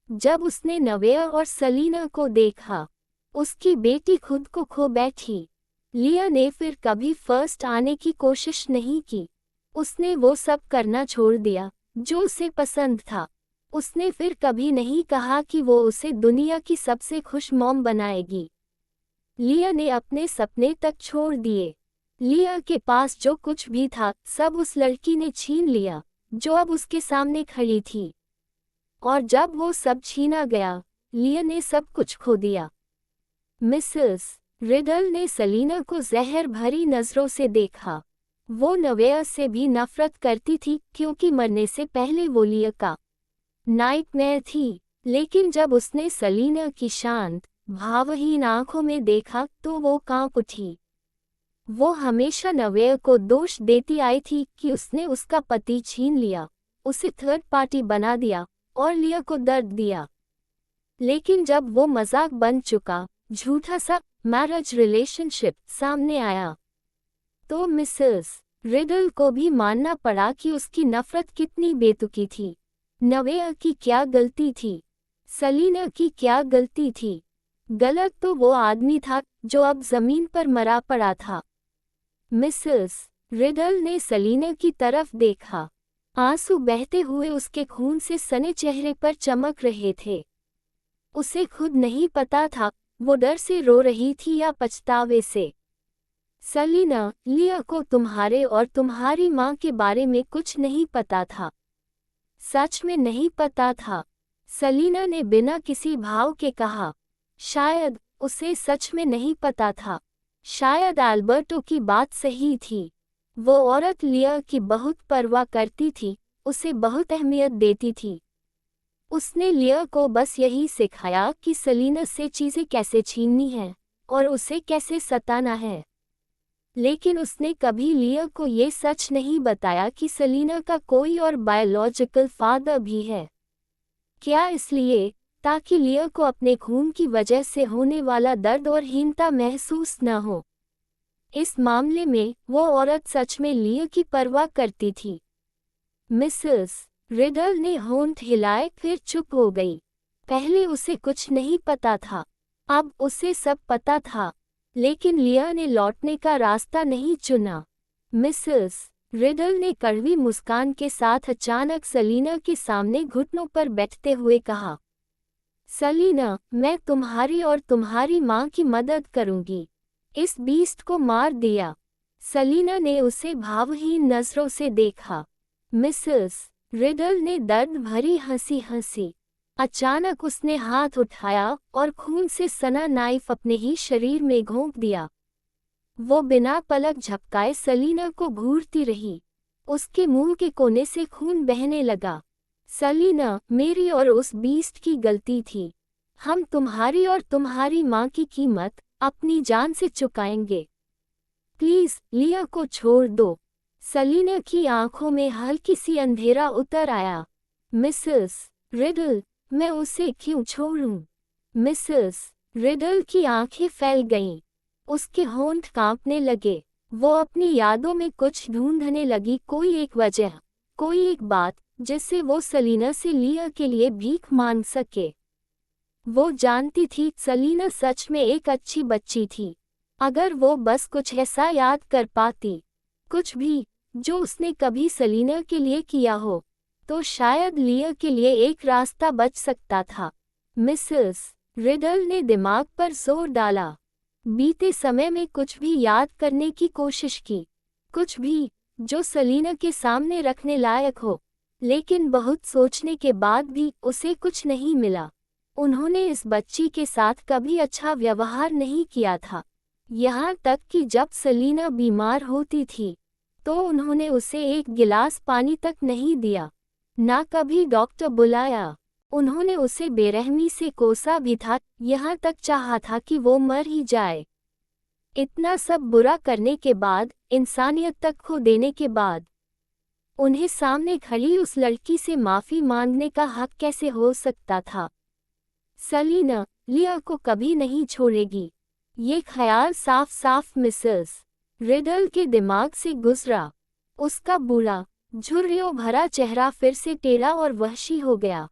जब उसने नवेया और सलीना को देखा, उसकी बेटी खुद को खो बैठी। लिया ने फिर कभी फर्स्ट आने की कोशिश नहीं की। उसने वो सब करना छोड़ दिया जो उसे पसंद था। उसने फिर कभी नहीं कहा कि वो उसे दुनिया की सबसे खुश मॉम बनाएगी। लिया ने अपने सपने तक छोड़ दिए। लिया के पास जो कुछ भी था सब उस लड़की ने छीन लिया जो अब उसके सामने खड़ी थी। और जब वो सब छीना गया, लिया ने सब कुछ खो दिया। मिसेस रिडल ने सलीना को जहर भरी नजरों से देखा। वो नवेया से भी नफरत करती थी क्योंकि मरने से पहले वो लिया का नाइटमेयर थी। लेकिन जब उसने सलीना की शांत, भावहीन आंखों में देखा तो वो कांप उठी। वो हमेशा नवेया को दोष देती आई थी कि उसने उसका पति छीन लिया, उसे थर्ड पार्टी बना दिया और लिया को दर्द दिया। लेकिन जब वो मजाक बन चुका झूठा सा मैरिज रिलेशनशिप सामने आया तो मिसेस रिडल को भी मानना पड़ा कि उसकी नफरत कितनी बेतुकी थी। नवेया की क्या गलती थी? सलीना की क्या गलती थी? गलत तो वो आदमी था जो अब जमीन पर मरा पड़ा था। मिसेस रिडल ने सलीना की तरफ देखा। आंसू बहते हुए उसके खून से सने चेहरे पर चमक रहे थे। उसे खुद नहीं पता था वो डर से रो रही थी या पछतावे से। सलीना, लिया को तुम्हारे और तुम्हारी माँ के बारे में कुछ नहीं पता था। सच में नहीं पता था, सलीना ने बिना किसी भाव के कहा। शायद उसे सच में नहीं पता था। शायद अल्बर्टो की बात सही थी। वो औरत लिया की बहुत परवाह करती थी, उसे बहुत अहमियत देती थी। उसने लिया को बस यही सिखाया कि सलीना से चीज़ें कैसे छीननी हैं और उसे कैसे सताना है। लेकिन उसने कभी लिया को ये सच नहीं बताया कि सलीना का कोई और बायोलॉजिकल फादर भी है। क्या इसलिए ताकि लिया को अपने खून की वजह से होने वाला दर्द और हीनता महसूस न हो। इस मामले में वो औरत सच में लिया की परवाह करती थी। मिसेस रिडल ने होंठ हिलाए फिर चुप हो गई। पहले उसे कुछ नहीं पता था, अब उसे सब पता था। लेकिन लिया ने लौटने का रास्ता नहीं चुना। मिसेस रिडल ने कड़वी मुस्कान के साथ अचानक सलीना के सामने घुटनों पर बैठते हुए कहा, सलीना, मैं तुम्हारी और तुम्हारी माँ की मदद करूंगी। इस बीस्ट को मार दिया। सलीना ने उसे भावहीन नजरों से देखा। मिसेस रिडल ने दर्द भरी हंसी हंसी। अचानक उसने हाथ उठाया और खून से सना नाइफ अपने ही शरीर में घोंप दिया। वो बिना पलक झपकाए सलीना को घूरती रही। उसके मुंह के कोने से खून बहने लगा। सलीना, मेरी और उस बीस्ट की गलती थी। हम तुम्हारी और तुम्हारी माँ की कीमत अपनी जान से चुकाएंगे। प्लीज लिया को छोड़ दो। सलीना की आंखों में हल्की सी अंधेरा उतर आया। मिसेस रिडल, मैं उसे क्यों छोड़ूं? मिसेस रिडल की आंखें फैल गईं। उसके होंठ कांपने लगे। वो अपनी यादों में कुछ ढूंढने लगी, कोई एक वजह, कोई एक बात जिससे वो सलीना से लिया के लिए भीख मांग सके। वो जानती थी सलीना सच में एक अच्छी बच्ची थी। अगर वो बस कुछ ऐसा याद कर पाती, कुछ भी जो उसने कभी सलीना के लिए किया हो, तो शायद लिया के लिए एक रास्ता बच सकता था। मिसेस रिडल ने दिमाग पर जोर डाला। बीते समय में कुछ भी याद करने की कोशिश की, कुछ भी जो सलीना के सामने रखने लायक हो। लेकिन बहुत सोचने के बाद भी उसे कुछ नहीं मिला। उन्होंने इस बच्ची के साथ कभी अच्छा व्यवहार नहीं किया था। यहाँ तक कि जब सलीना बीमार होती थी तो उन्होंने उसे एक गिलास पानी तक नहीं दिया, ना कभी डॉक्टर बुलाया। उन्होंने उसे बेरहमी से कोसा भी था, यहाँ तक चाहा था कि वो मर ही जाए। इतना सब बुरा करने के बाद, इंसानियत तक खो देने के बाद, उन्हें सामने खड़ी उस लड़की से माफी मांगने का हक कैसे हो सकता था? सलीना लिया को कभी नहीं छोड़ेगी। ये ख्याल साफ साफ मिसेस रिडल के दिमाग से गुजरा। उसका बुरा, झुर्रियों भरा चेहरा फिर से टेढ़ा और वहशी हो गया।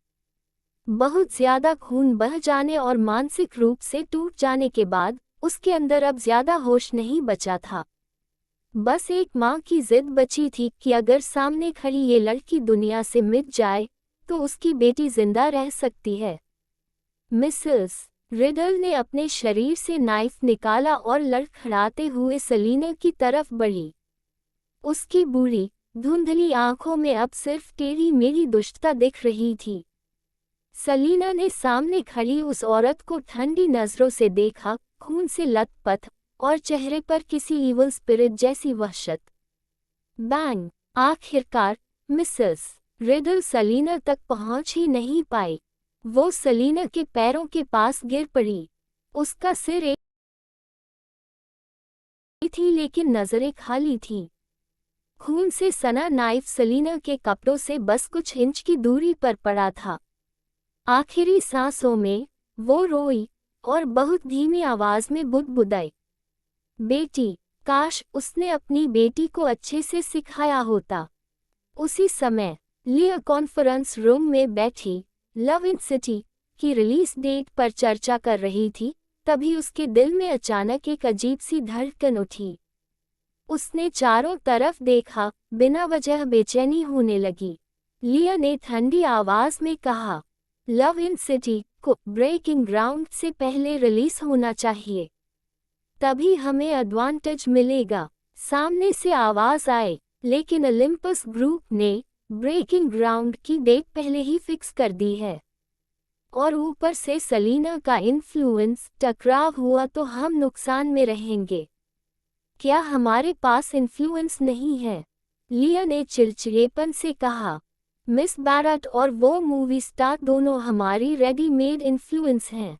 बहुत ज्यादा खून बह जाने और मानसिक रूप से टूट जाने के बाद उसके अंदर अब ज्यादा होश नहीं बचा था। बस एक माँ की जिद बची थी कि अगर सामने खड़ी ये लड़की दुनिया से मिट जाए तो उसकी बेटी जिंदा रह सकती है। मिसेस रिडल ने अपने शरीर से नाइफ निकाला और लड़खड़ाते हुए सलीना की तरफ बढ़ी। उसकी बूढ़ी, धुंधली आंखों में अब सिर्फ टेढ़ी मेढ़ी दुष्टता दिख रही थी। सलीना ने सामने खड़ी उस औरत को ठंडी नजरों से देखा, खून से लथपथ और चेहरे पर किसी ईवल स्पिरिट जैसी वहशत। बैंग! आखिरकार मिसेस रिडल सलीना तक पहुंच ही नहीं पाई। वो सलीना के पैरों के पास गिर पड़ी। उसका सिर एक थी लेकिन नजरें खाली थीं। खून से सना नाइफ सलीना के कपड़ों से बस कुछ इंच की दूरी पर पड़ा था। आखिरी सांसों में वो रोई और बहुत धीमी आवाज में बुदबुदाई, बेटी, काश उसने अपनी बेटी को अच्छे से सिखाया होता। उसी समय लिया कॉन्फ्रेंस रूम में बैठी लव इन सिटी की रिलीज डेट पर चर्चा कर रही थी। तभी उसके दिल में अचानक एक अजीब सी धड़कन उठी। उसने चारों तरफ देखा, बिना वजह बेचैनी होने लगी। लिया ने ठंडी आवाज में कहा, लव इन सिटी को ब्रेकिंग ग्राउंड से पहले रिलीज होना चाहिए, तभी हमें एडवांटेज मिलेगा। सामने से आवाज आए, लेकिन ओलिम्पस ग्रुप ने ब्रेकिंग ग्राउंड की डेट पहले ही फिक्स कर दी है, और ऊपर से सलीना का इन्फ्लुएंस, टकराव हुआ तो हम नुकसान में रहेंगे। क्या हमारे पास इन्फ्लुएंस नहीं है? लिया ने चिड़चिड़ेपन से कहा, मिस बैरट और वो मूवी स्टार दोनों हमारी रेडीमेड इन्फ्लुएंस हैं।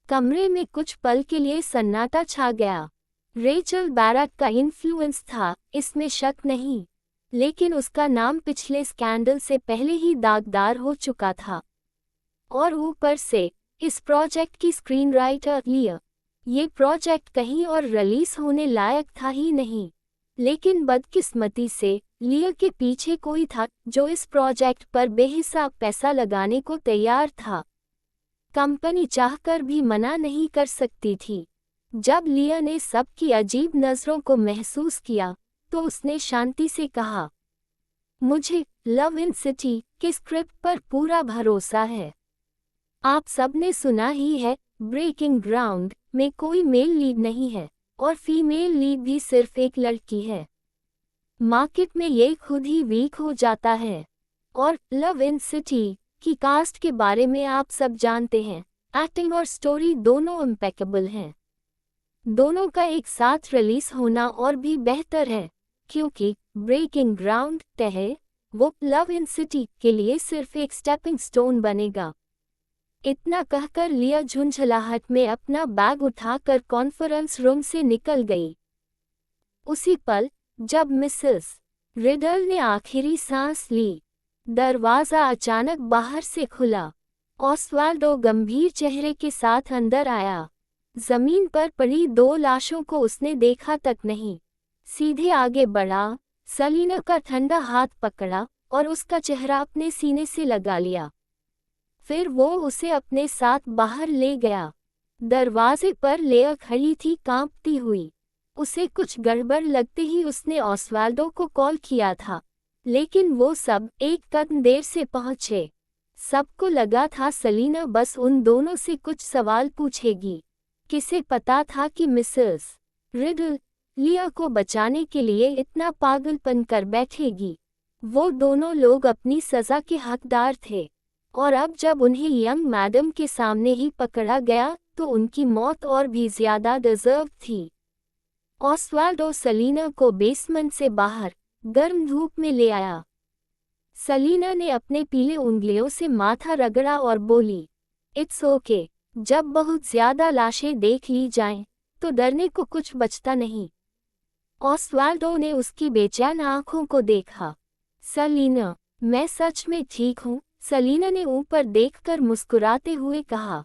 कमरे में कुछ पल के लिए सन्नाटा छा गया। रेचल बैरट का इन्फ्लुएंस था, इसमें शक नहीं, लेकिन उसका नाम पिछले स्कैंडल से पहले ही दागदार हो चुका था। और ऊपर से इस प्रोजेक्ट की स्क्रीन राइटर लिया। ये प्रोजेक्ट कहीं और रिलीज होने लायक था ही नहीं, लेकिन बदकिस्मती से लिया के पीछे कोई था जो इस प्रोजेक्ट पर बेहिसाब पैसा लगाने को तैयार था। कंपनी चाहकर भी मना नहीं कर सकती थी। जब लिया ने सबकी अजीब नज़रों को महसूस किया, तो उसने शांति से कहा, मुझे लव इन सिटी के स्क्रिप्ट पर पूरा भरोसा है। आप सबने सुना ही है, ब्रेकिंग ग्राउंड में कोई मेल लीड नहीं है, और फीमेल लीड भी सिर्फ एक लड़की है। मार्केट में ये खुद ही वीक हो जाता है। और लव इन सिटी की कास्ट के बारे में आप सब जानते हैं, एक्टिंग और स्टोरी दोनों इम्पेकेबल हैं। दोनों का एक साथ रिलीज होना और भी बेहतर है, क्योंकि ब्रेकिंग ग्राउंड तय वो लव इन सिटी के लिए सिर्फ एक स्टेपिंग स्टोन बनेगा। इतना कहकर लिया झुंझलाहट में अपना बैग उठाकर कॉन्फ्रेंस रूम से निकल गई। उसी पल जब मिसेस रिडल ने आखिरी सांस ली, दरवाज़ा अचानक बाहर से खुला। ऑस्वाल्डो गंभीर चेहरे के साथ अंदर आया। जमीन पर पड़ी दो लाशों को उसने देखा तक नहीं, सीधे आगे बढ़ा, सलीना का ठंडा हाथ पकड़ा और उसका चेहरा अपने सीने से लगा लिया। फिर वो उसे अपने साथ बाहर ले गया। दरवाजे पर लेया खड़ी थी कांपती हुई। उसे कुछ गड़बड़ लगते ही उसने ऑस्वाल्डो को कॉल किया था, लेकिन वो सब एक कदम देर से पहुंचे। सबको लगा था सलीना बस उन दोनों से कुछ सवाल पूछेगी। किसे पता था कि मिसेस रिडल लिया को बचाने के लिए इतना पागलपन कर बैठेगी। वो दोनों लोग अपनी सज़ा के हकदार थे, और अब जब उन्हें यंग मैडम के सामने ही पकड़ा गया तो उनकी मौत और भी ज़्यादा डिज़र्व थी। ऑस्वाल्डो सलीना को बेसमेंट से बाहर गर्म धूप में ले आया। सलीना ने अपने पीले उंगलियों से माथा रगड़ा और बोली, इट्स ओके, जब बहुत ज़्यादा लाशें देख ली जाएं, तो डरने को कुछ बचता नहीं। ऑस्वाल्डो ने उसकी बेचैन आंखों को देखा। सलीना, मैं सच में ठीक हूँ, सलीना ने ऊपर देखकर मुस्कुराते हुए कहा।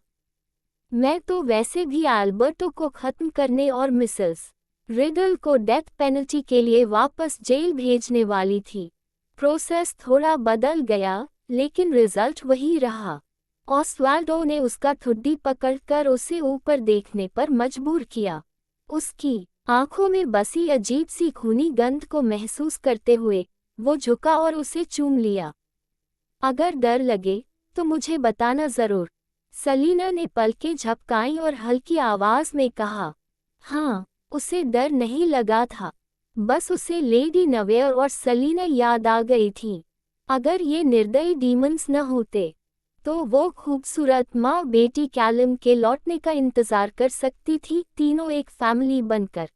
मैं तो वैसे भी एल्बर्टो को ख़त्म करने और मिसेस रिडल को डेथ पेनल्टी के लिए वापस जेल भेजने वाली थी। प्रोसेस थोड़ा बदल गया, लेकिन रिजल्ट वही रहा। ऑस्वाल्डो ने उसका ठुड्डी पकड़कर उसे ऊपर देखने पर मजबूर किया। उसकी आंखों में बसी अजीब सी खूनी गंध को महसूस करते हुए वो झुका और उसे चूम लिया। अगर डर लगे तो मुझे बताना ज़रूर, सलीना ने पलकें झपकाईं और हल्की आवाज़ में कहा। हाँ, उसे डर नहीं लगा था, बस उसे लेडी नवेयर और सलीना याद आ गई थी। अगर ये निर्दयी डीमंस न होते, तो वो खूबसूरत माँ बेटी कैलम के लौटने का इंतज़ार कर सकती थी, तीनों एक फैमिली बनकर।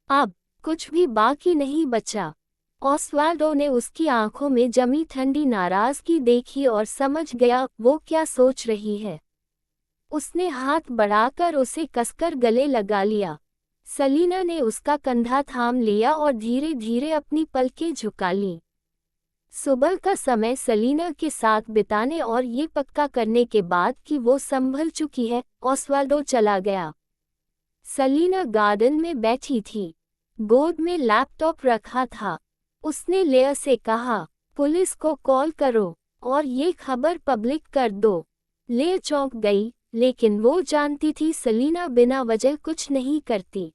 अब कुछ भी बाकी नहीं बचा। ऑस्वाल्डो ने उसकी आंखों में जमी ठंडी नाराजगी देखी और समझ गया वो क्या सोच रही है। उसने हाथ बढ़ाकर उसे कसकर गले लगा लिया। सेलिना ने उसका कंधा थाम लिया और धीरे धीरे अपनी पलकें झुका लीं। सुबह का समय सेलिना के साथ बिताने और ये पक्का करने के बाद कि वो संभल चुकी है, ऑस्वाल्डो चला गया। सेलिना गार्डन में बैठी थी, गोद में लैपटॉप रखा था। उसने लेया से कहा, पुलिस को कॉल करो और ये खबर पब्लिक कर दो। लेया चौंक गई, लेकिन वो जानती थी सेलिना बिना वजह कुछ नहीं करती।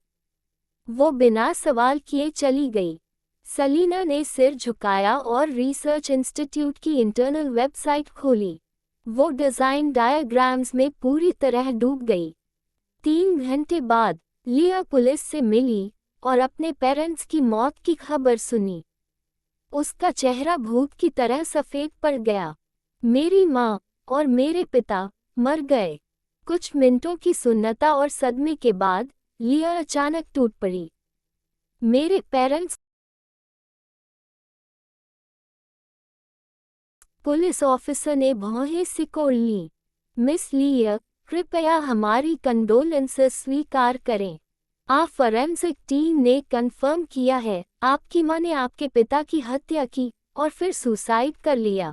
वो बिना सवाल किए चली गई। सेलिना ने सिर झुकाया और रिसर्च इंस्टीट्यूट की इंटरनल वेबसाइट खोली। वो डिज़ाइन डायग्राम्स में पूरी तरह डूब गई। 3 घंटे बाद लिया पुलिस से मिली और अपने पेरेंट्स की मौत की खबर सुनी। उसका चेहरा भूत की तरह सफ़ेद पड़ गया। मेरी माँ और मेरे पिता मर गए। कुछ मिनटों की सुन्नता और सदमे के बाद लिया अचानक टूट पड़ी। मेरे पेरेंट्स। पुलिस ऑफिसर ने भौहें सिकोड़ लीं। मिस लिया, कृपया हमारी कंडोलेंसेस स्वीकार करें। फॉरेंसिक टीम ने कंफर्म किया है, आपकी मां ने आपके पिता की हत्या की और फिर सुसाइड कर लिया।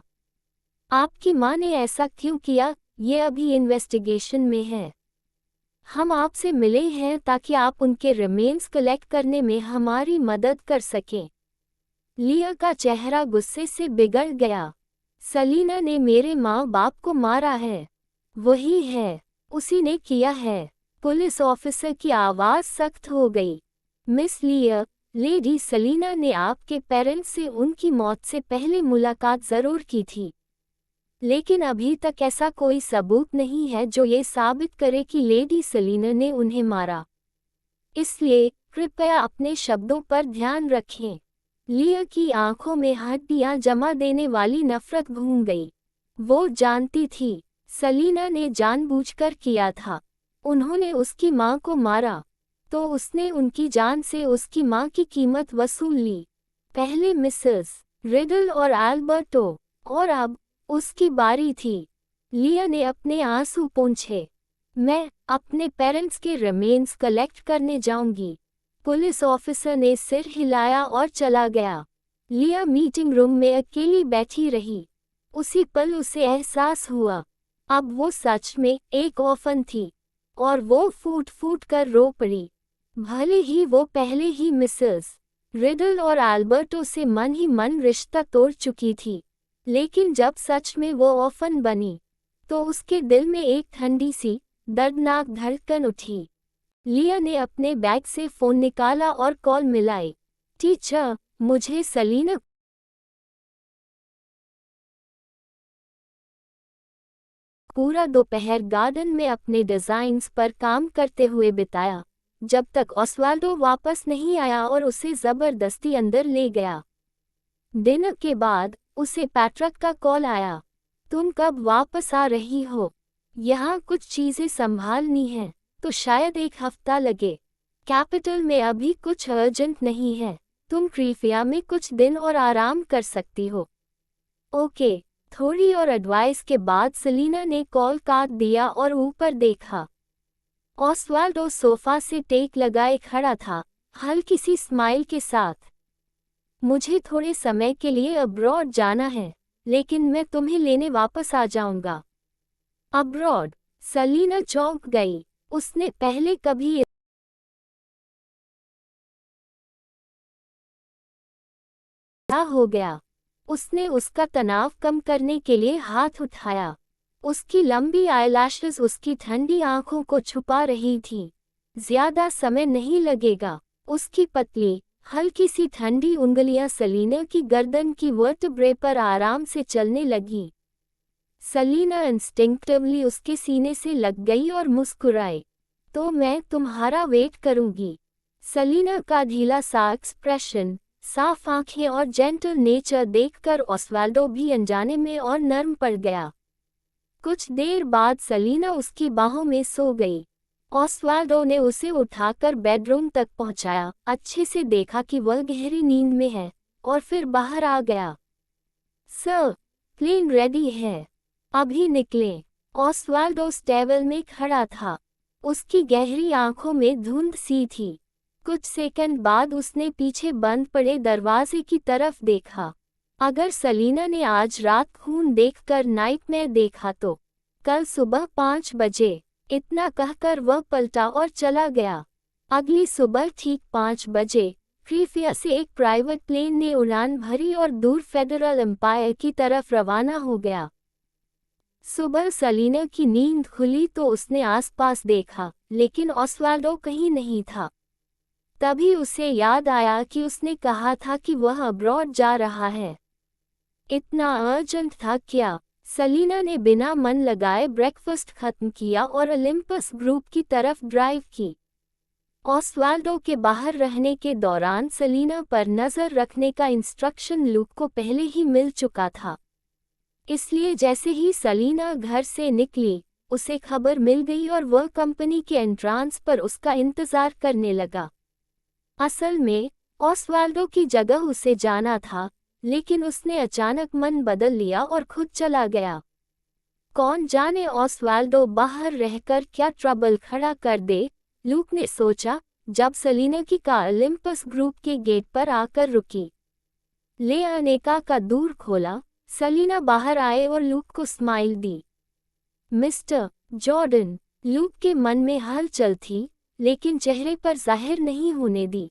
आपकी मां ने ऐसा क्यों किया, ये अभी इन्वेस्टिगेशन में है। हम आपसे मिले हैं ताकि आप उनके रिमेन्स कलेक्ट करने में हमारी मदद कर सकें। लिया का चेहरा गुस्से से बिगड़ गया। सेलिना ने मेरे माँ बाप को मारा है। वही है, उसी ने किया है। पुलिस ऑफिसर की आवाज़ सख्त हो गई। मिस लिया, लेडी सेलिना ने आपके पेरेंट्स से उनकी मौत से पहले मुलाकात ज़रूर की थी, लेकिन अभी तक ऐसा कोई सबूत नहीं है जो ये साबित करे कि लेडी सेलिना ने उन्हें मारा। इसलिए कृपया अपने शब्दों पर ध्यान रखें। लिया की आंखों में हड्डियां जमा देने वाली नफरत घूम गई। वो जानती थी सेलिना ने जानबूझकर किया था। उन्होंने उसकी मां को मारा, तो उसने उनकी जान से उसकी मां की कीमत वसूल ली। पहले मिसेस रिडल और एल्बर्टो, और अब उसकी बारी थी। लिया ने अपने आंसू पोंछे। मैं अपने पेरेंट्स के रिमेन्स कलेक्ट करने जाऊंगी। पुलिस ऑफिसर ने सिर हिलाया और चला गया। लिया मीटिंग रूम में अकेली बैठी रही। उसी पल उसे एहसास हुआ, अब वो सच में एक ऑर्फन थी, और वो फूट फूट कर रो पड़ी। भले ही वो पहले ही मिसेस रिडल और एल्बर्टो से मन ही मन रिश्ता तोड़ चुकी थी, लेकिन जब सच में वो ऑर्फन बनी, तो उसके दिल में एक ठंडी सी दर्दनाक धड़कन उठी। लिया ने अपने बैग से फ़ोन निकाला और कॉल मिलाई। टीचर, मुझे सेलिना पूरा दोपहर गार्डन में अपने डिज़ाइन्स पर काम करते हुए बिताया, जब तक ऑस्वाल्डो वापस नहीं आया और उसे ज़बरदस्ती अंदर ले गया। डिनर के बाद उसे पैट्रिक का कॉल आया। तुम कब वापस आ रही हो? यहाँ कुछ चीज़ें संभालनी हैं, तो शायद 1 हफ्ता लगे। कैपिटल में अभी कुछ अर्जेंट नहीं है। तुम क्रीफिया में कुछ दिन और आराम कर सकती हो। ओके। थोड़ी और एडवाइस के बाद सेलिना ने कॉल काट दिया और ऊपर देखा। ऑस्वाल्डो सोफा से टेक लगाए खड़ा था, हल्की सी स्माइल के साथ। मुझे थोड़े समय के लिए अब्रॉड जाना है, लेकिन मैं तुम्हें लेने वापस आ जाऊंगा। अब्रॉड? सेलिना चौंक गई। उसने पहले कभी क्या हो गया? उसने उसका तनाव कम करने के लिए हाथ उठाया। उसकी लंबी आईलैशेस उसकी ठंडी आंखों को छुपा रही थीं। ज्यादा समय नहीं लगेगा। उसकी पतली, हल्की सी ठंडी उंगलियां सेलिना की गर्दन की वर्टेब्रे पर आराम से चलने लगी। सेलिना इंस्टिंक्टिवली उसके सीने से लग गई और मुस्कुराई। तो मैं तुम्हारा वेट करूंगी। सेलिना का ढीला सा एक्सप्रेशन, साफ आंखें और जेंटल नेचर देखकर ऑस्वाल्डो भी अनजाने में और नर्म पड़ गया। कुछ देर बाद सेलिना उसकी बाहों में सो गई। ऑस्वाल्डो ने उसे उठाकर बेडरूम तक पहुंचाया, अच्छे से देखा कि वह गहरी नींद में है, और फिर बाहर आ गया। सर, प्लेन रेडी है, अभी निकलें। ऑस्वाल्डो स्टेबल में खड़ा था। उसकी गहरी आंखों में धुंध सी थी। कुछ सेकंड बाद उसने पीछे बंद पड़े दरवाजे की तरफ देखा। अगर सलीना ने आज रात खून देखकर नाइटमेयर देखा तो कल सुबह 5 बजे। इतना कहकर वह पलटा और चला गया। अगली सुबह ठीक 5 बजे क्रीफिया से एक प्राइवेट प्लेन ने उड़ान भरी और दूर फेडरल एम्पायर की तरफ रवाना हो गया। सुबह सलीना की नींद खुली तो उसने आसपास देखा, लेकिन ऑस्वाल्डो कहीं नहीं था। तभी उसे याद आया कि उसने कहा था कि वह अब्रॉड जा रहा है। इतना अर्जेंट था क्या? सलीना ने बिना मन लगाए ब्रेकफास्ट खत्म किया और ओलिम्पस ग्रुप की तरफ ड्राइव की। ऑस्वाल्डो के बाहर रहने के दौरान सलीना पर नज़र रखने का इंस्ट्रक्शन लूक को पहले ही मिल चुका था। इसलिए जैसे ही सलीना घर से निकली, उसे खबर मिल गई और वह कंपनी के एंट्रांस पर उसका इंतज़ार करने लगा। असल में ऑस्वाल्डो की जगह उसे जाना था, लेकिन उसने अचानक मन बदल लिया और खुद चला गया। कौन जाने ऑस्वाल्डो बाहर रहकर क्या ट्रबल खड़ा कर दे, लूक ने सोचा, जब सलीना की कार ओलिम्पस ग्रुप के गेट पर आकर रुकी। ले अनेका का दूर खोला, सलीना बाहर आए और लूक को स्माइल दी। मिस्टर जॉर्डन, लूक के मन में हलचल थी, लेकिन चेहरे पर जाहिर नहीं होने दी।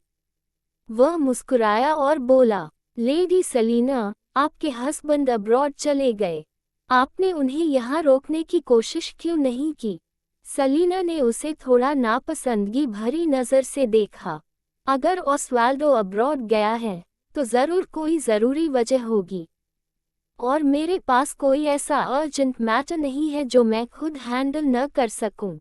वह मुस्कुराया और बोला, लेडी सलीना, आपके हस्बैंड अब्रॉड चले गए। आपने उन्हें यहाँ रोकने की कोशिश क्यों नहीं की? सलीना ने उसे थोड़ा नापसंदगी भरी नज़र से देखा। अगर ऑस्वाल्डो अब्रॉड गया है, तो ज़रूर कोई ज़रूरी वजह होगी। और मेरे पास कोई ऐसा अर्जेंट मैटर नहीं है जो मैं खुद हैंडल न कर सकूं।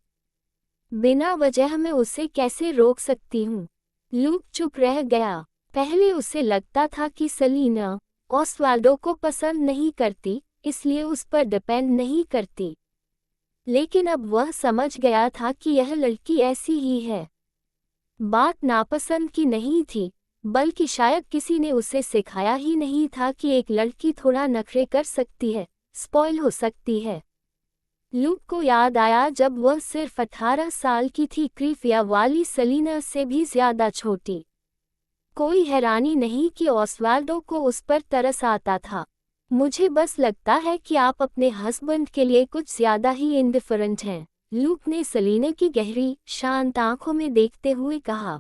बिना वजह मैं उसे कैसे रोक सकती हूँ? लूक चुप रह गया। पहले उसे लगता था कि सलीना ऑस्वाल्डो को पसंद नहीं करती, इसलिए उस पर डिपेंड नहीं करती। लेकिन अब वह समझ गया था कि यह लड़की ऐसी ही है। बात नापसंद की नहीं थी, बल्कि शायद किसी ने उसे सिखाया ही नहीं था कि एक लड़की थोड़ा नखरे कर सकती है, स्पॉइल हो सकती है। लूक को याद आया जब वह सिर्फ 18 साल की थी, क्रीफिया वाली सलीना से भी ज्यादा छोटी। कोई हैरानी नहीं कि ऑस्वाल्डो को उस पर तरस आता था। मुझे बस लगता है कि आप अपने हस्बैंड के लिए कुछ ज्यादा ही इंडिफरेंट हैं, लूक ने सलीना की गहरी, शांत आंखों में देखते हुए कहा।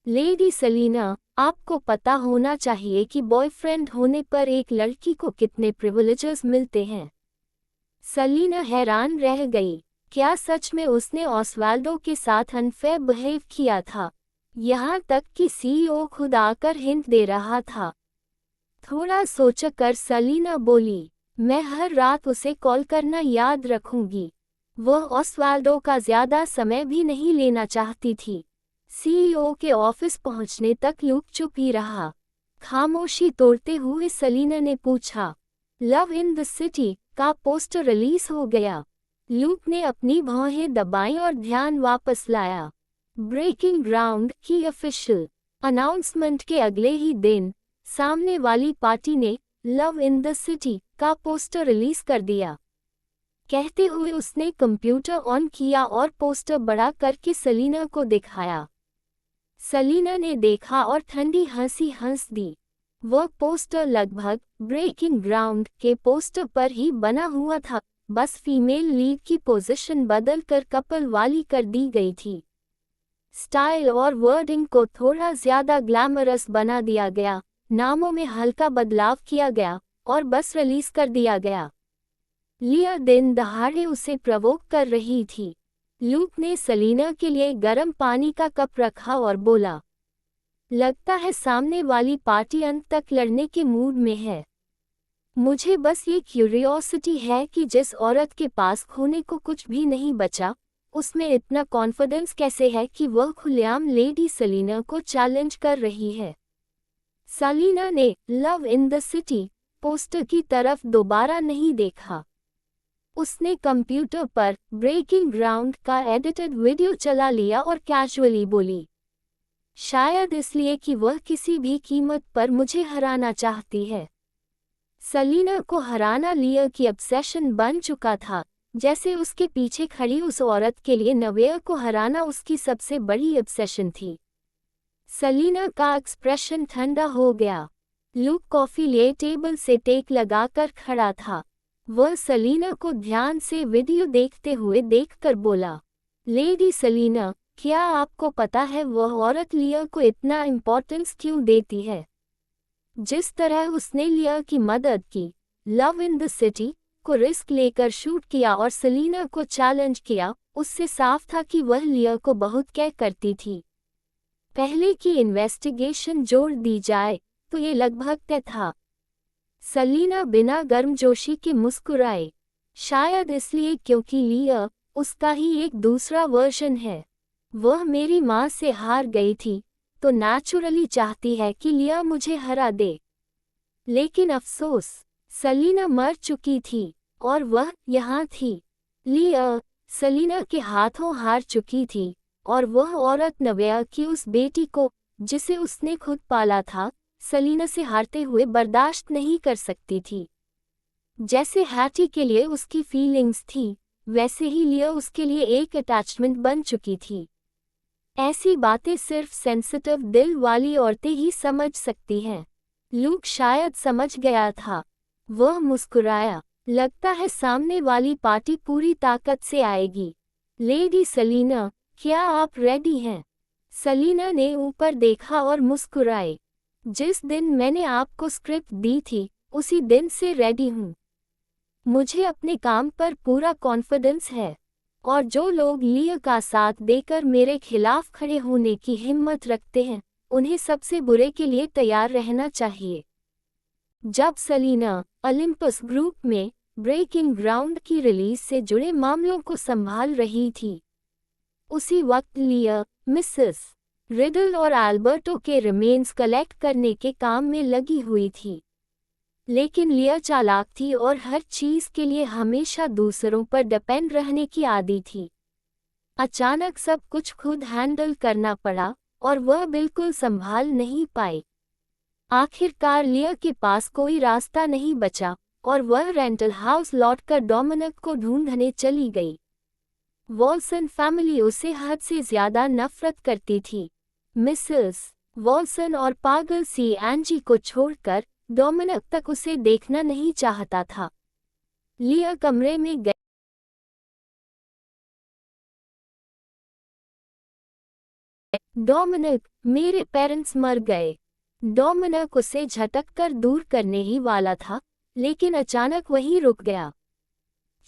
लेडी सलीना, आपको पता होना चाहिए कि बॉयफ्रेंड होने पर एक लड़की को कितने प्रिविलेजेस मिलते हैं। सलीना हैरान रह गई। क्या सच में उसने ऑस्वाल्डो के साथ अनफेयर बिहेव किया था? यहाँ तक कि सीईओ खुद आकर हिंट दे रहा था। थोड़ा सोचकर सलीना बोली, मैं हर रात उसे कॉल करना याद रखूंगी। वह ऑस्वाल्डो का ज्यादा समय भी नहीं लेना चाहती थी। सीईओ के ऑफिस पहुंचने तक लूक चुप ही रहा। खामोशी तोड़ते हुए सलीना ने पूछा, लव इन द सिटी का पोस्टर रिलीज हो गया? लूक ने अपनी भौहें दबाई और ध्यान वापस लाया। ब्रेकिंग ग्राउंड की ऑफिशियल अनाउंसमेंट के अगले ही दिन सामने वाली पार्टी ने लव इन द सिटी का पोस्टर रिलीज कर दिया। कहते हुए उसने कंप्यूटर ऑन किया और पोस्टर बड़ा करके सलीना को दिखाया। सलीना ने देखा और ठंडी हंसी हंस दी। वह पोस्टर लगभग ब्रेकिंग ग्राउंड के पोस्टर पर ही बना हुआ था, बस फीमेल लीड की पोजीशन बदलकर कपल वाली कर दी गई थी। स्टाइल और वर्डिंग को थोड़ा ज्यादा ग्लैमरस बना दिया गया, नामों में हल्का बदलाव किया गया और बस रिलीज कर दिया गया। लिया दिन दहाड़े उसे प्रवोक कर रही थी। लूक ने सलीना के लिए गर्म पानी का कप रखा और बोला, लगता है सामने वाली पार्टी अंत तक लड़ने के मूड में है। मुझे बस ये क्यूरियोसिटी है कि जिस औरत के पास खोने को कुछ भी नहीं बचा, उसमें इतना कॉन्फिडेंस कैसे है कि वह खुलेआम लेडी सलीना को चैलेंज कर रही है। सलीना ने love in the city poster की तरफ दोबारा नहीं देखा। उसने कंप्यूटर पर ब्रेकिंग ग्राउंड का एडिटेड वीडियो चला लिया और कैजुअली बोली, शायद इसलिए कि वह किसी भी कीमत पर मुझे हराना चाहती है। सेलिना को हराना लिया की ऑब्सेशन बन चुका था, जैसे उसके पीछे खड़ी उस औरत के लिए नवेया को हराना उसकी सबसे बड़ी ऑब्सेशन थी। सेलिना का एक्सप्रेशन ठंडा हो गया। लूक कॉफी लिए टेबल से टेक लगाकर खड़ा था। वह सेलिना को ध्यान से वीडियो देखते हुए देखकर बोला, लेडी सेलिना, क्या आपको पता है वह औरत लिया को इतना इम्पोर्टेंस क्यों देती है? जिस तरह उसने लिया की मदद की, लव इन द सिटी को रिस्क लेकर शूट किया और सेलिना को चैलेंज किया, उससे साफ था कि वह लिया को बहुत केयर करती थी। पहले की इन्वेस्टिगेशन जोड़ दी जाए तो ये लगभग तय था। सेलिना बिना गर्मजोशी के मुस्कुराए। शायद इसलिए क्योंकि लिया उसका ही एक दूसरा वर्जन है। वह मेरी माँ से हार गई थी, तो नेचुरली चाहती है कि लिया मुझे हरा दे। लेकिन अफसोस, सेलिना मर चुकी थी और वह यहाँ थी। लिया सेलिना के हाथों हार चुकी थी और वह औरत नवेया की उस बेटी को, जिसे उसने खुद पाला था, सेलिना से हारते हुए बर्दाश्त नहीं कर सकती थी। जैसे हैटी के लिए उसकी फीलिंग्स थी, वैसे ही लिया उसके लिए एक अटैचमेंट बन चुकी थी। ऐसी बातें सिर्फ सेंसिटिव दिल वाली औरतें ही समझ सकती हैं। लूक शायद समझ गया था। वह मुस्कुराया। लगता है सामने वाली पार्टी पूरी ताकत से आएगी। लेडी सेलिना, क्या आप रेडी हैं? सेलिना ने ऊपर देखा और मुस्कुराए। जिस दिन मैंने आपको स्क्रिप्ट दी थी, उसी दिन से रेडी हूँ। मुझे अपने काम पर पूरा कॉन्फिडेंस है, और जो लोग लिया का साथ देकर मेरे खिलाफ खड़े होने की हिम्मत रखते हैं, उन्हें सबसे बुरे के लिए तैयार रहना चाहिए। जब सेलिना ओलंपस ग्रुप में ब्रेकिंग ग्राउंड की रिलीज से जुड़े मामलों को संभाल रही थी, उसी वक्त लिया मिसेस रिडल और एल्बर्टो के रिमेन्स कलेक्ट करने के काम में लगी हुई थी। लेकिन लिया चालाक थी और हर चीज के लिए हमेशा दूसरों पर डिपेंड रहने की आदी थी। अचानक सब कुछ खुद हैंडल करना पड़ा और वह बिल्कुल संभाल नहीं पाई। आखिरकार लिया के पास कोई रास्ता नहीं बचा और वह रेंटल हाउस लौटकर डोमिनिक को ढूंढने चली गई। वॉल्सन फैमिली उसे हद से ज्यादा नफरत करती थी। मिसेस वॉल्सन और पागल सी एंजी को छोड़कर डोमिनिक तक उसे देखना नहीं चाहता था। लिया कमरे में गई। डोमिनिक, मेरे पेरेंट्स मर गए। डोमिनिक उसे झटककर दूर करने ही वाला था, लेकिन अचानक वहीं रुक गया।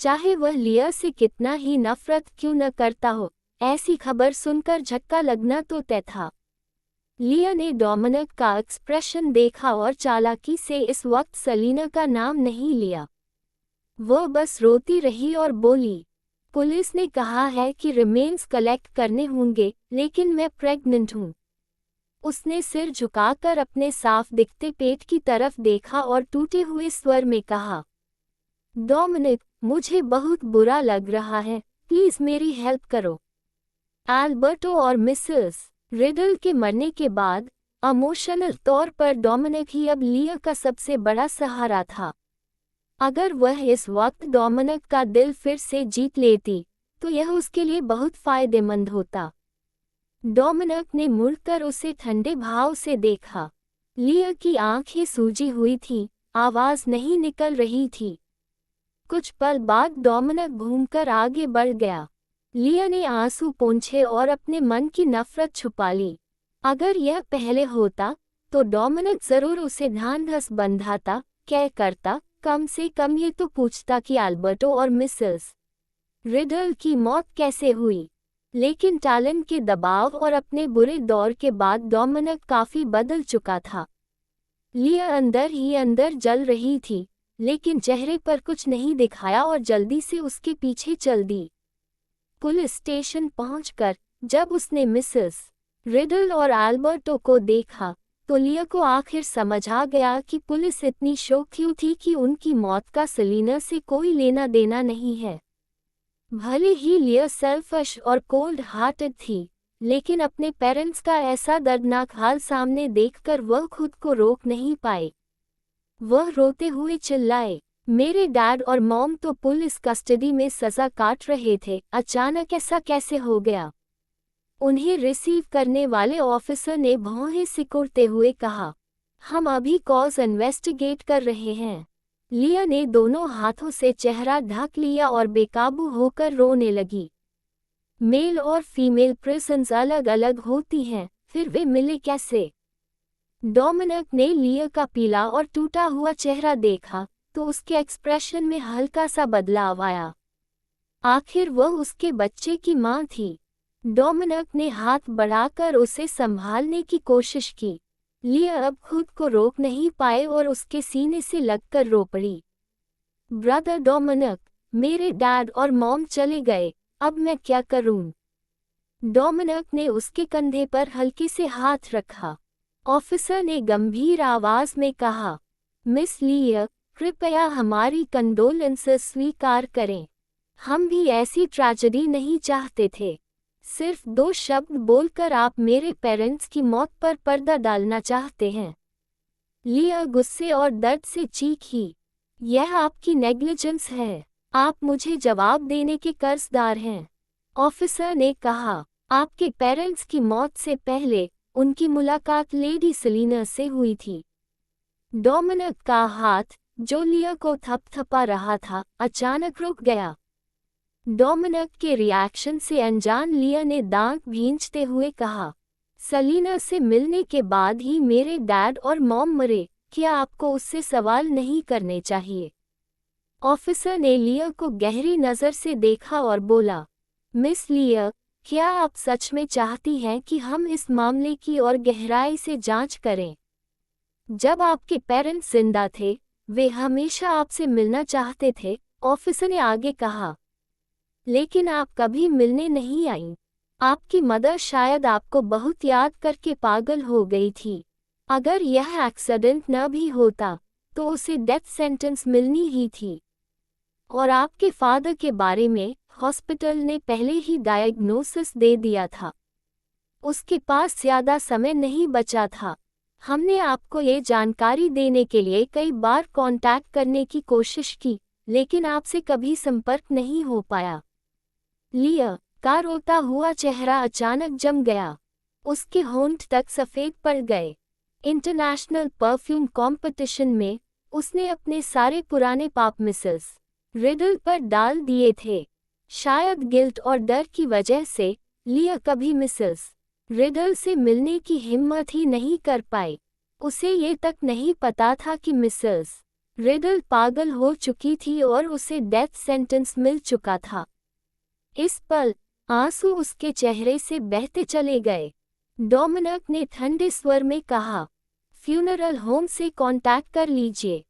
चाहे वह लिया से कितना ही नफरत क्यों न करता हो, ऐसी खबर सुनकर झटका लगना तो तय था। लिया ने डोमिनिक का एक्सप्रेशन देखा और चालाकी से इस वक्त सेलिना का नाम नहीं लिया। वह बस रोती रही और बोली, पुलिस ने कहा है कि रिमेन्स कलेक्ट करने होंगे, लेकिन मैं प्रेग्नेंट हूँ। उसने सिर झुकाकर अपने साफ दिखते पेट की तरफ देखा और टूटे हुए स्वर में कहा, डोमिनिक, मुझे बहुत बुरा लग रहा है, प्लीज मेरी हेल्प करो। एल्बर्टो और मिसेस रिडल के मरने के बाद इमोशनल तौर पर डोमिनिक ही अब लिया का सबसे बड़ा सहारा था। अगर वह इस वक्त डोमिनिक का दिल फिर से जीत लेती, तो यह उसके लिए बहुत फायदेमंद होता। डोमिनिक ने मुड़कर उसे ठंडे भाव से देखा। लिया की आंखें सूजी हुई थीं, आवाज नहीं निकल रही थी। कुछ पल बाद डोमिनिक घूमकर आगे बढ़ गया। लिया ने आंसू पोंछे और अपने मन की नफरत छुपा ली। अगर यह पहले होता, तो डोमिनिक जरूर उसे ढांढस बंधाता, क्या करता, कम से कम ये तो पूछता कि एल्बर्टो और मिसेस रिडल की मौत कैसे हुई। लेकिन टैलेंट के दबाव और अपने बुरे दौर के बाद डोमिनिक काफी बदल चुका था। लिया अंदर ही अंदर जल रही थी, लेकिन चेहरे पर कुछ नहीं दिखाया और जल्दी से उसके पीछे चल दी। पुलिस स्टेशन पहुंचकर जब उसने मिसेस रिडल और एल्बर्टो को देखा, तो लिया को आखिर समझ आ गया कि पुलिस इतनी शौक क्यों थी कि उनकी मौत का सेलिना से कोई लेना देना नहीं है। भले ही लिया सेल्फिश और कोल्ड हार्टेड थी, लेकिन अपने पेरेंट्स का ऐसा दर्दनाक हाल सामने देखकर वह खुद को रोक नहीं पाए। वह रोते हुए चिल्लाए, मेरे डैड और मॉम तो पुलिस कस्टडी में सजा काट रहे थे, अचानक ऐसा कैसे हो गया? उन्हें रिसीव करने वाले ऑफिसर ने भौहें सिकुड़ते हुए कहा, हम अभी कॉज इन्वेस्टिगेट कर रहे हैं। लिया ने दोनों हाथों से चेहरा ढक लिया और बेकाबू होकर रोने लगी। मेल और फीमेल प्रिजन्स अलग अलग होती हैं, फिर वे मिले कैसे? डोमिनिक ने लिया का पीला और टूटा हुआ चेहरा देखा तो उसके एक्सप्रेशन में हल्का सा बदलाव आया। आखिर वह उसके बच्चे की मां थी। डोमिनिक ने हाथ बढ़ाकर उसे संभालने की कोशिश की। लिया अब खुद को रोक नहीं पाए और उसके सीने से लगकर रो पड़ी। ब्रदर डोमिनिक, मेरे डैड और मॉम चले गए, अब मैं क्या करूं? डोमिनिक ने उसके कंधे पर हल्के से हाथ रखा। ऑफिसर ने गंभीर आवाज में कहा, मिस लिया, कृपया हमारी कंडोलेंसेस स्वीकार करें। हम भी ऐसी ट्रेजेडी नहीं चाहते थे। सिर्फ 2 शब्द बोलकर आप मेरे पेरेंट्स की मौत पर पर्दा डालना चाहते हैं। लिया गुस्से और दर्द से चीखी, यह आपकी नेग्लिजेंस है। आप मुझे जवाब देने के कर्जदार हैं। ऑफिसर ने कहा, आपके पेरेंट्स की मौत से पहले उनकी मुलाकात लेडी सेलिना से हुई थी। डोमिनिक का हाथ, जो लिया को थपथपा रहा था, अचानक रुक गया। डोमिनिक के रिएक्शन से अनजान लिया ने दांत भींचते हुए कहा, सेलिना से मिलने के बाद ही मेरे डैड और मॉम मरे, क्या आपको उससे सवाल नहीं करने चाहिए? ऑफिसर ने लिया को गहरी नज़र से देखा और बोला, मिस लिया, क्या आप सच में चाहती हैं कि हम इस मामले की और गहराई से जांच करें? जब आपके पेरेंट्स जिंदा थे, वे हमेशा आपसे मिलना चाहते थे, ऑफिसर ने आगे कहा। लेकिन आप कभी मिलने नहीं आईं। आपकी मदर शायद आपको बहुत याद करके पागल हो गई थी। अगर यह एक्सीडेंट न भी होता, तो उसे डेथ सेंटेंस मिलनी ही थी। और आपके फादर के बारे में हॉस्पिटल ने पहले ही डायग्नोसिस दे दिया था। उसके पास ज़्यादा समय नहीं बचा था। हमने आपको ये जानकारी देने के लिए कई बार कांटेक्ट करने की कोशिश की, लेकिन आपसे कभी संपर्क नहीं हो पाया। लिया का रोता हुआ चेहरा अचानक जम गया। उसके होंठ तक सफ़ेद पड़ गए। इंटरनेशनल परफ्यूम कंपटीशन में उसने अपने सारे पुराने पाप मिसेस रिडल पर डाल दिए थे। शायद गिल्ट और डर की वजह से लिया कभी मिसेस रिडल से मिलने की हिम्मत ही नहीं कर पाई। उसे ये तक नहीं पता था कि मिसेस रिडल पागल हो चुकी थी और उसे डेथ सेंटेंस मिल चुका था। इस पल आंसू उसके चेहरे से बहते चले गए। डोमिनिक ने ठंडे स्वर में कहा, फ्यूनरल होम से कांटेक्ट कर लीजिए,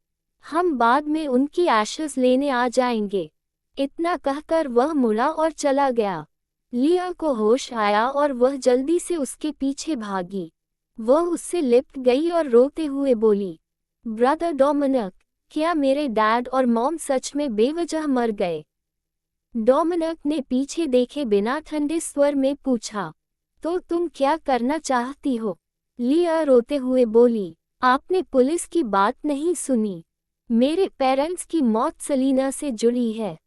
हम बाद में उनकी एशेज लेने आ जाएंगे। इतना कहकर वह मुड़ा और चला गया। लिया को होश आया और वह जल्दी से उसके पीछे भागी। वह उससे लिपट गई और रोते हुए बोली, ब्रदर डोमिनिक, क्या मेरे डैड और मॉम सच में बेवजह मर गए? डोमिनिक ने पीछे देखे बिना ठंडे स्वर में पूछा, तो तुम क्या करना चाहती हो? लिया रोते हुए बोली, आपने पुलिस की बात नहीं सुनी। मेरे पेरेंट्स की मौत सेलिना से जुड़ी है।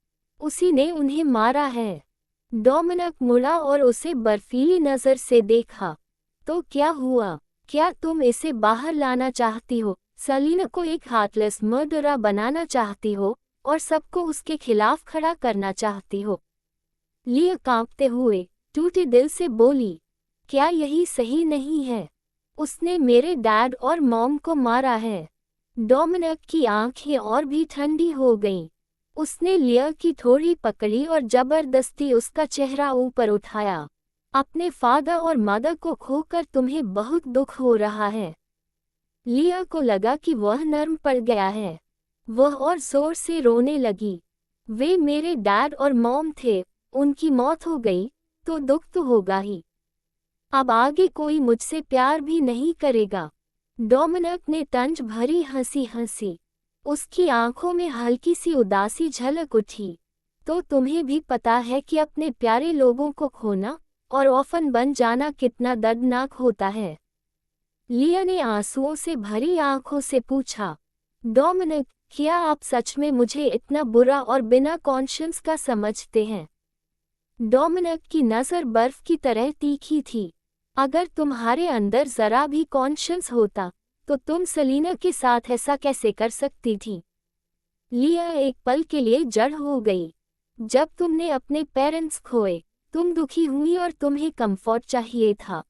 उसी ने उन्हें मारा है। डोमिनिक मुड़ा और उसे बर्फीली नज़र से देखा। तो क्या हुआ? क्या तुम इसे बाहर लाना चाहती हो? सेलिना को एक हार्टलेस मर्डरर बनाना चाहती हो और सबको उसके खिलाफ खड़ा करना चाहती हो? लिया कांपते हुए टूटे दिल से बोली, क्या यही सही नहीं है? उसने मेरे डैड और मॉम को मारा है। डोमिनिक की आंखें और भी ठंडी हो गईं। उसने लिया की थोड़ी पकड़ी और जबरदस्ती उसका चेहरा ऊपर उठाया। अपने फादर और मदर को खोकर तुम्हें बहुत दुख हो रहा है। लिया को लगा कि वह नर्म पड़ गया है। वह और जोर से रोने लगी। वे मेरे डैड और मॉम थे, उनकी मौत हो गई तो दुख तो होगा ही। अब आगे कोई मुझसे प्यार भी नहीं करेगा। डोमिनिक ने तंज भरी हंसी हंसी। उसकी आंखों में हल्की सी उदासी झलक उठी। तो तुम्हें भी पता है कि अपने प्यारे लोगों को खोना और ऑफन बन जाना कितना दर्दनाक होता है। लिया ने आंसुओं से भरी आंखों से पूछा, डोमिनिक, क्या आप सच में मुझे इतना बुरा और बिना कॉन्शियंस का समझते हैं? डोमिनिक की नज़र बर्फ की तरह तीखी थी। अगर तुम्हारे अंदर जरा भी कॉन्शियंस होता तो तुम सेलिना के साथ ऐसा कैसे कर सकती थी? लिया एक पल के लिए जड़ हो गई। जब तुमने अपने पेरेंट्स खोए, तुम दुखी हुई और तुम्हें कंफर्ट चाहिए था।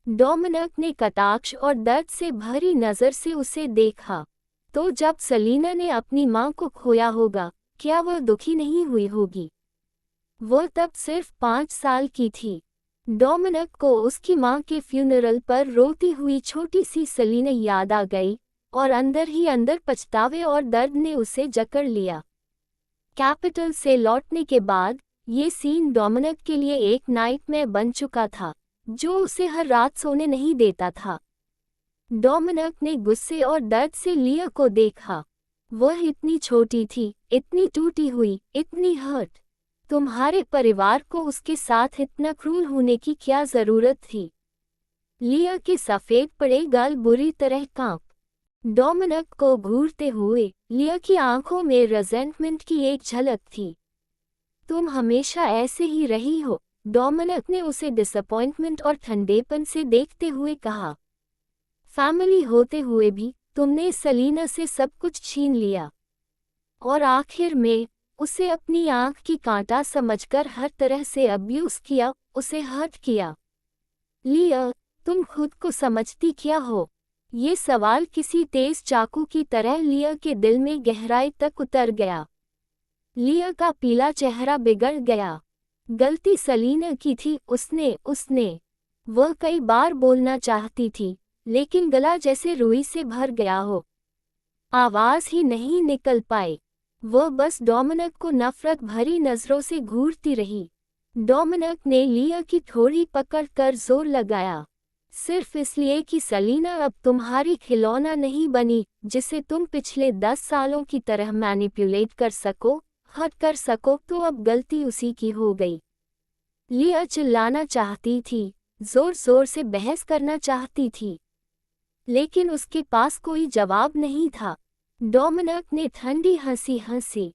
डोमिनिक ने कटाक्ष और दर्द से भरी नज़र से उसे देखा। तो जब सेलिना ने अपनी माँ को खोया होगा, क्या वह दुखी नहीं हुई होगी? वह तब सिर्फ 5 साल की थी। डोमिनिक को उसकी माँ के फ्यूनरल पर रोती हुई छोटी सी सेलिना याद आ गई और अंदर ही अंदर पछतावे और दर्द ने उसे जकड़ लिया। कैपिटल से लौटने के बाद ये सीन डोमिनिक के लिए एक नाइटमेयर बन चुका था, जो उसे हर रात सोने नहीं देता था। डोमिनिक ने गुस्से और दर्द से लिया को देखा। वह इतनी छोटी थी, इतनी टूटी हुई, इतनी हर्ट। तुम्हारे परिवार को उसके साथ इतना क्रूर होने की क्या जरूरत थी? लिया के सफेद पड़े गाल बुरी तरह कांप। डोमिनिक को घूरते हुए लिया की आंखों में रेजेंटमेंट की एक झलक थी। तुम हमेशा ऐसे ही रही हो, डोमिनिक ने उसे डिसअपॉइंटमेंट और ठंडेपन से देखते हुए कहा। फैमिली होते हुए भी तुमने सेलिना से सब कुछ छीन लिया और आखिर में उसे अपनी आंख की कांटा समझकर हर तरह से अब्यूज किया, उसे हर्ट किया। लिया, तुम खुद को समझती क्या हो? ये सवाल किसी तेज चाकू की तरह लिया के दिल में गहराई तक उतर गया। लिया का पीला चेहरा बिगड़ गया। गलती सेलिना की थी, उसने। वह कई बार बोलना चाहती थी, लेकिन गला जैसे रुई से भर गया हो। आवाज ही नहीं निकल पाई। वह बस डोमिनिक को नफरत भरी नजरों से घूरती रही। डोमिनिक ने लिया की ठोड़ी पकड़कर जोर लगाया, सिर्फ इसलिए कि सेलिना अब तुम्हारी खिलौना नहीं बनी जिसे तुम पिछले 10 सालों की तरह मैनिपुलेट कर सको, हट कर सको। तो अब गलती उसी की हो गई। लिया चिल्लाना चाहती थी, जोर जोर से बहस करना चाहती थी, लेकिन उसके पास कोई जवाब नहीं था। डोमिनिक ने ठंडी हंसी हंसी,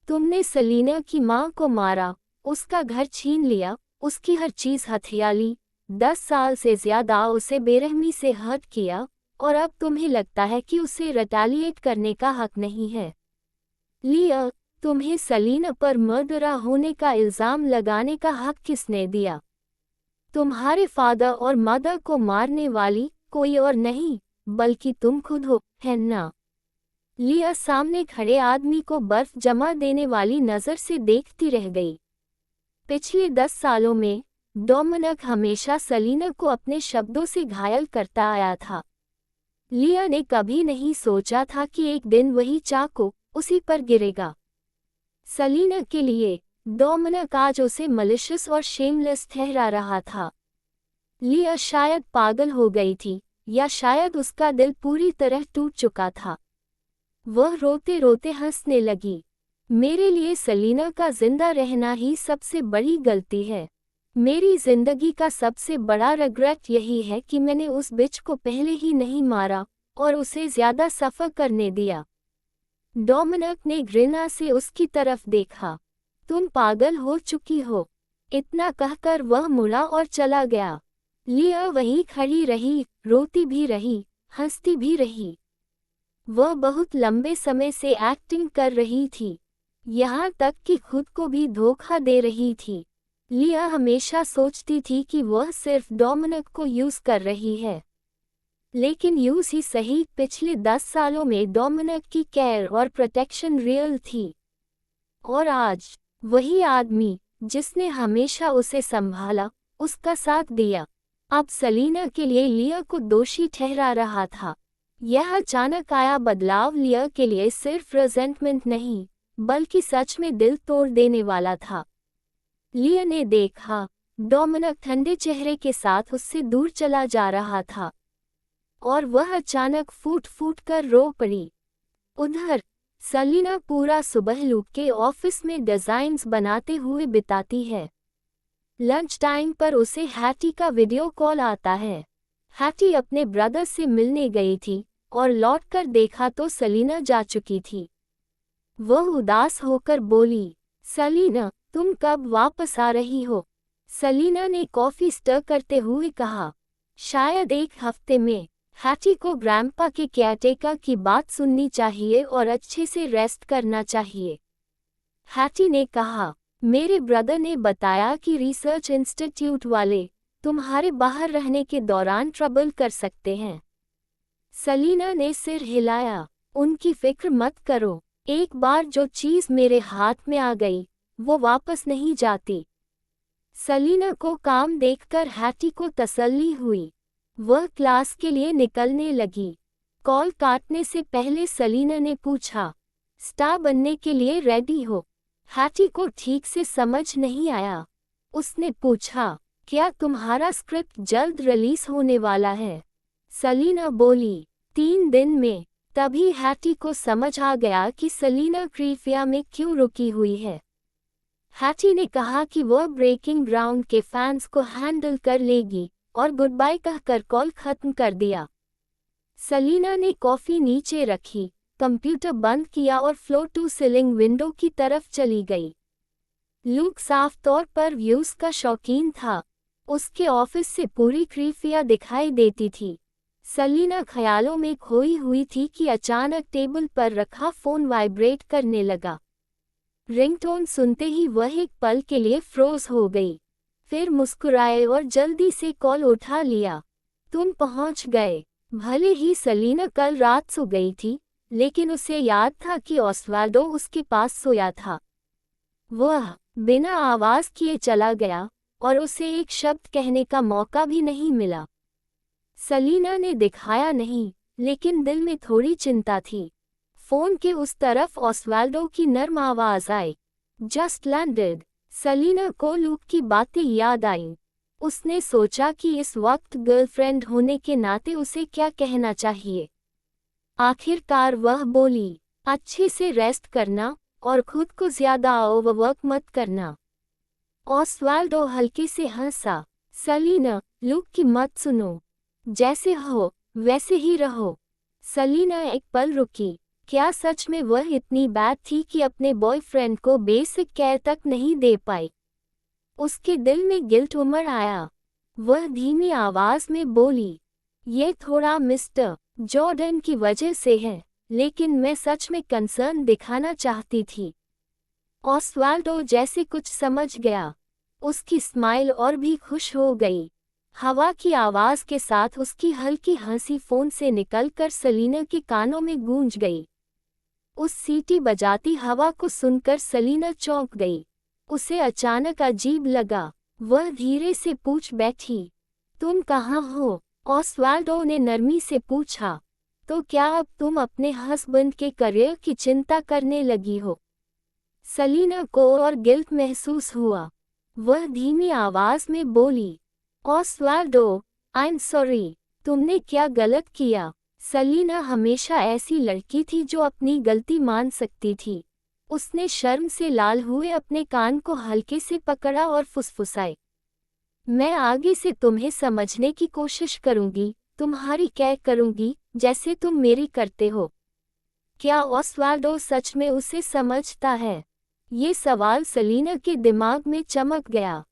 तुमने सेलिना की माँ को मारा, उसका घर छीन लिया, उसकी हर चीज हथिया ली, 10 साल से ज्यादा उसे बेरहमी से हर्ट किया, और अब तुम्हें लगता है कि उसे रिटेलिएट करने का हक नहीं है। लिया, तुम्हें सेलिना पर मर्डरा होने का इल्जाम लगाने का हक किसने दिया? तुम्हारे फादर और मदर को मारने वाली कोई और नहीं, बल्कि तुम खुद हो, है ना? लिया सामने खड़े आदमी को बर्फ जमा देने वाली नज़र से देखती रह गई। पिछले 10 सालों में डोमिनिक हमेशा सेलिना को अपने शब्दों से घायल करता आया था। लिया ने कभी नहीं सोचा था कि एक दिन वही चाकू उसी पर गिरेगा। सेलिना के लिए डोमिनिक आज उसे मलिशियस और शेमलेस ठहरा रहा था। लिया शायद पागल हो गई थी, या शायद उसका दिल पूरी तरह टूट चुका था। वह रोते रोते हंसने लगी। मेरे लिए सेलिना का जिंदा रहना ही सबसे बड़ी गलती है। मेरी जिंदगी का सबसे बड़ा रिग्रेट यही है कि मैंने उस बिच को पहले ही नहीं मारा और उसे ज्यादा सफर करने दिया। डोमिनिक ने घृणा से उसकी तरफ देखा। तुम पागल हो चुकी हो। इतना कहकर वह मुड़ा और चला गया। लिया वहीं खड़ी रही, रोती भी रही, हंसती भी रही। वह बहुत लंबे समय से एक्टिंग कर रही थी, यहाँ तक कि खुद को भी धोखा दे रही थी। लिया हमेशा सोचती थी कि वह सिर्फ डोमिनिक को यूज कर रही है, लेकिन यूज ही सही, पिछले 10 सालों में डोमिनिक की केयर और प्रोटेक्शन रियल थी। और आज वही आदमी जिसने हमेशा उसे संभाला, उसका साथ दिया, अब सेलिना के लिए लिया को दोषी ठहरा रहा था। यह अचानक आया बदलाव लिया के लिए सिर्फ रेजेंटमेंट नहीं, बल्कि सच में दिल तोड़ देने वाला था। लिया ने देखा, डोमिनिक ठंडे चेहरे के साथ उससे दूर चला जा रहा था, और वह अचानक फूट फूट कर रो पड़ी। उधर सेलिना पूरा सुबह लूक के ऑफिस में डिजाइन्स बनाते हुए बिताती है। लंच टाइम पर उसे हैटी का वीडियो कॉल आता है। हैटी अपने ब्रदर से मिलने गई थी और लौटकर देखा तो सलीना जा चुकी थी। वह उदास होकर बोली, सलीना, तुम कब वापस आ रही हो? सलीना ने कॉफी स्टर करते हुए कहा, शायद 1 हफ्ते में। हैटी को ग्रैंपा के केयरटेकर की बात सुननी चाहिए और अच्छे से रेस्ट करना चाहिए। हैटी ने कहा, मेरे ब्रदर ने बताया कि रिसर्च इंस्टीट्यूट वाले तुम्हारे बाहर रहने के दौरान ट्रबल कर सकते हैं। सलीना ने सिर हिलाया, उनकी फिक्र मत करो, एक बार जो चीज़ मेरे हाथ में आ गई वो वापस नहीं जाती। सलीना को काम देखकर हैटी को तसल्ली हुई। वह क्लास के लिए निकलने लगी। कॉल काटने से पहले सलीना ने पूछा, स्टार बनने के लिए रेडी हो? हैटी को ठीक से समझ नहीं आया। उसने पूछा, क्या तुम्हारा स्क्रिप्ट जल्द रिलीज होने वाला है? सलीना बोली, 3 दिन में। तभी हैटी को समझ आ गया कि सलीना क्रीफिया में क्यों रुकी हुई है। हैटी ने कहा कि वह ब्रेकिंग ग्राउंड के फैंस को हैंडल कर लेगी और गुड बाय कहकर कॉल खत्म कर दिया। सलीना ने कॉफी नीचे रखी, कंप्यूटर बंद किया और फ्लोर टू सीलिंग विंडो की तरफ चली गई। लूक साफ तौर पर व्यूज का शौकीन था। उसके ऑफिस से पूरी क्रीफिया दिखाई देती थी। सलीना ख्यालों में खोई हुई थी कि अचानक टेबल पर रखा फोन वाइब्रेट करने लगा। रिंगटोन सुनते ही वह एक पल के लिए फ्रोज हो गई, फिर मुस्कुराए और जल्दी से कॉल उठा लिया। तुम पहुंच गए। भले ही सलीना कल रात सो गई थी, लेकिन उसे याद था कि ऑस्वाल्डो उसके पास सोया था। वह बिना आवाज किए चला गया और उसे एक शब्द कहने का मौका भी नहीं मिला। सलीना ने दिखाया नहीं, लेकिन दिल में थोड़ी चिंता थी। फोन के उस तरफ ऑस्वाल्डो की नर्म आवाज आई, जस्ट लैंडेड। सलीना को लूक की बातें याद आईं। उसने सोचा कि इस वक्त गर्लफ्रेंड होने के नाते उसे क्या कहना चाहिए। आखिरकार वह बोली, अच्छे से रेस्ट करना और खुद को ज्यादा ओवरवर्क मत करना। ऑस्वाल्डो हल्के से हंसा, सलीना, लूक की मत सुनो, जैसे हो वैसे ही रहो। सलीना एक पल रुकी। क्या सच में वह इतनी बैड थी कि अपने बॉयफ्रेंड को बेसिक केयर तक नहीं दे पाई? उसके दिल में गिल्ट उमड़ आया। वह धीमी आवाज में बोली, ये थोड़ा मिस्टर जॉर्डन की वजह से है, लेकिन मैं सच में कंसर्न दिखाना चाहती थी। ऑस्वाल्डो जैसे कुछ समझ गया। उसकी स्माइल और भी खुश हो गई। हवा की आवाज के साथ उसकी हल्की हंसी फोन से निकलकर सलीना के कानों में गूंज गई। उस सीटी बजाती हवा को सुनकर सलीना चौंक गई। उसे अचानक अजीब लगा। वह धीरे से पूछ बैठी, तुम कहाँ हो? ऑस्वाल्डो ने नरमी से पूछा, तो क्या अब तुम अपने हस्बैंड के करियर की चिंता करने लगी हो? सलीना को और गिल्ट महसूस हुआ। वह धीमी आवाज में बोली, ऑस्वाल्डो, आई एम सॉरी, तुमने क्या गलत किया? सलीना हमेशा ऐसी लड़की थी जो अपनी गलती मान सकती थी। उसने शर्म से लाल हुए अपने कान को हल्के से पकड़ा और फुसफुसाए, मैं आगे से तुम्हें समझने की कोशिश करूंगी, तुम्हारी केयर करूंगी, जैसे तुम मेरी करते हो। क्या ऑस्वाल्डो सच में उसे समझता है? ये सवाल सलीना के दिमाग में चमक गया।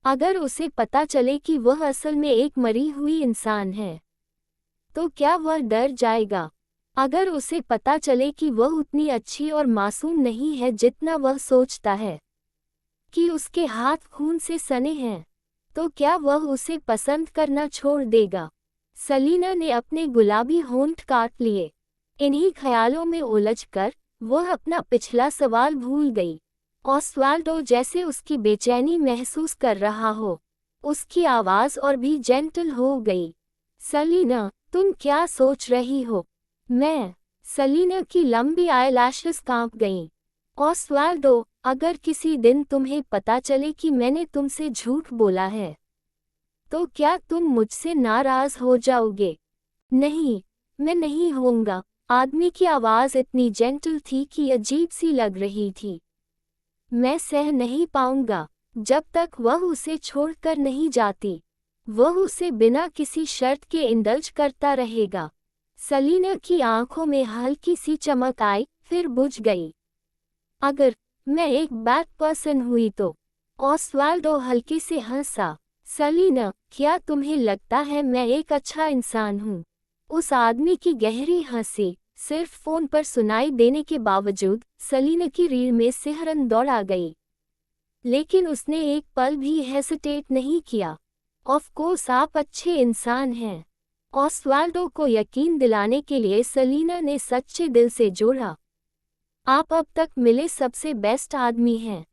अगर उसे पता चले कि वह असल में एक मरी हुई इंसान है, तो क्या वह डर जाएगा? अगर उसे पता चले कि वह उतनी अच्छी और मासूम नहीं है जितना वह सोचता है, कि उसके हाथ खून से सने हैं, तो क्या वह उसे पसंद करना छोड़ देगा? सलीना ने अपने गुलाबी होंठ काट लिए। इन्हीं ख्यालों में उलझकर वह अपना पिछला सवाल भूल गई। ऑस्वाल्डो जैसे उसकी बेचैनी महसूस कर रहा हो। उसकी आवाज और भी जेंटल हो गई। सलीना, तुम क्या सोच रही हो? मैं। सलीना की लंबी आईलैशेस कांप गईं। ऑस्वाल्डो, अगर किसी दिन तुम्हें पता चले कि मैंने तुमसे झूठ बोला है, तो क्या तुम मुझसे नाराज हो जाओगे? नहीं, मैं नहीं होऊंगा। आदमी की आवाज इतनी जेंटल थी कि अजीब सी लग रही थी। मैं सह नहीं पाऊंगा। जब तक वह उसे छोड़कर नहीं जाती, वह उसे बिना किसी शर्त के इंडल्ज करता रहेगा। सेलिना की आंखों में हल्की सी चमक आई, फिर बुझ गई। अगर मैं एक बैड पर्सन हुई तो? ऑस्वाल्डो हल्के से हंसा। सेलिना, क्या तुम्हें लगता है मैं एक अच्छा इंसान हूँ? उस आदमी की गहरी हंसी सिर्फ फोन पर सुनाई देने के बावजूद सेलिना की रीढ़ में सिहरन दौड़ा गई। लेकिन उसने एक पल भी हेसिटेट नहीं किया। ऑफ कोर्स आप अच्छे इंसान हैं। ऑस्वाल्डो को यकीन दिलाने के लिए सेलिना ने सच्चे दिल से जोड़ा। आप अब तक मिले सबसे बेस्ट आदमी हैं।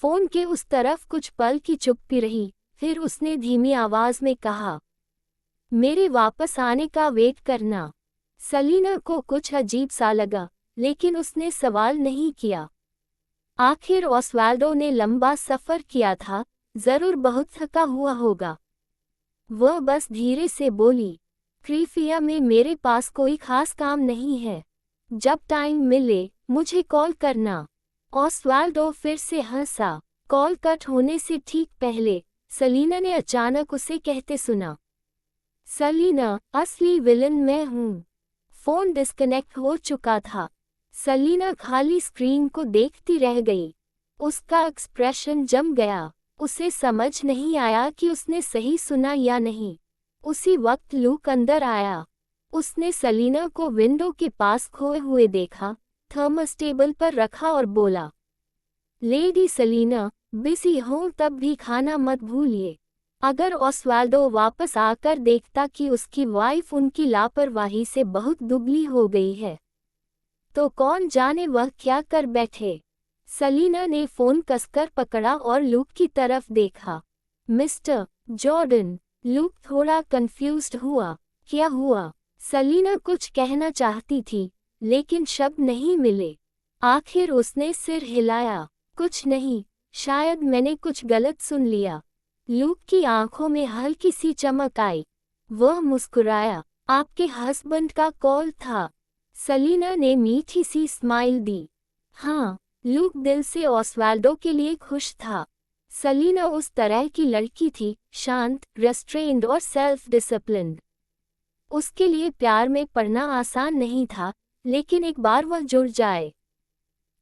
फोन के उस तरफ कुछ पल की चुप्पी रही, फिर उसने धीमी आवाज में कहा, मेरे वापस आने का वेट करना। सेलिना को कुछ अजीब सा लगा, लेकिन उसने सवाल नहीं किया। आखिर ऑस्वाल्डो ने लंबा सफर किया था, जरूर बहुत थका हुआ होगा। वह बस धीरे से बोली, क्रीफिया में मेरे पास कोई खास काम नहीं है। जब टाइम मिले मुझे कॉल करना। ऑस्वाल्डो फिर से हंसा। कॉल कट होने से ठीक पहले सेलिना ने अचानक उसे कहते सुना, सेलिना, असली विलन मैं हूँ। फोन डिस्कनेक्ट हो चुका था। सेलिना खाली स्क्रीन को देखती रह गई। उसका एक्सप्रेशन जम गया। उसे समझ नहीं आया कि उसने सही सुना या नहीं। उसी वक्त लूक अंदर आया। उसने सेलिना को विंडो के पास खोए हुए देखा, थर्मस टेबल पर रखा और बोला, लेडी सेलिना, बिजी हो तब भी खाना मत भूलिए। अगर ऑस्वाल्डो वापस आकर देखता कि उसकी वाइफ उनकी लापरवाही से बहुत दुबली हो गई है, तो कौन जाने वह क्या कर बैठे। सेलिना ने फोन कसकर पकड़ा और लूक की तरफ देखा। Mister Jordan. लूक थोड़ा कंफ्यूज्ड हुआ। क्या हुआ? सेलिना कुछ कहना चाहती थी, लेकिन शब्द नहीं मिले। आखिर उसने सिर हिलाया। कुछ नहीं, शायद मैंने कुछ गलत सुन लिया। लूक की आंखों में हल्की सी चमक आई। वह मुस्कुराया। आपके हस्बैंड का कॉल था। सेलिना ने मीठी सी स्माइल दी। हाँ। लूक दिल से ऑस्वाल्डो के लिए खुश था। सेलिना उस तरह की लड़की थी, शांत, रेस्ट्रेन्ड और सेल्फ डिसिप्लिन्ड। उसके लिए प्यार में पड़ना आसान नहीं था, लेकिन एक बार वह जुड़ जाए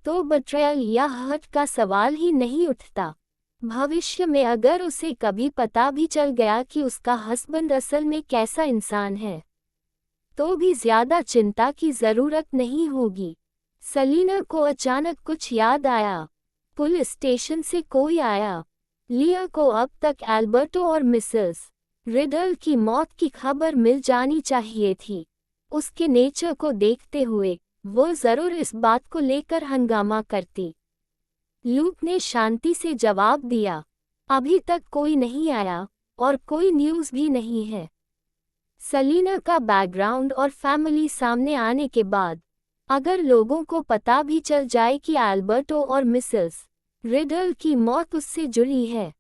तो बिट्रेयल या हर्ट का सवाल ही नहीं उठता। भविष्य में अगर उसे कभी पता भी चल गया कि उसका हस्बैंड असल में कैसा इंसान है, तो भी ज्यादा चिंता की जरूरत नहीं होगी। सेलिना को अचानक कुछ याद आया। पुलिस स्टेशन से कोई आया। लिया को अब तक एल्बर्टो और मिसेस रिडल की मौत की खबर मिल जानी चाहिए थी। उसके नेचर को देखते हुए वो जरूर इस बात को लेकर हंगामा करती। लूक ने शांति से जवाब दिया, अभी तक कोई नहीं आया और कोई न्यूज़ भी नहीं है। सेलिना का बैकग्राउंड और फैमिली सामने आने के बाद अगर लोगों को पता भी चल जाए कि एल्बर्टो और मिसेस रिडल की मौत उससे जुड़ी है,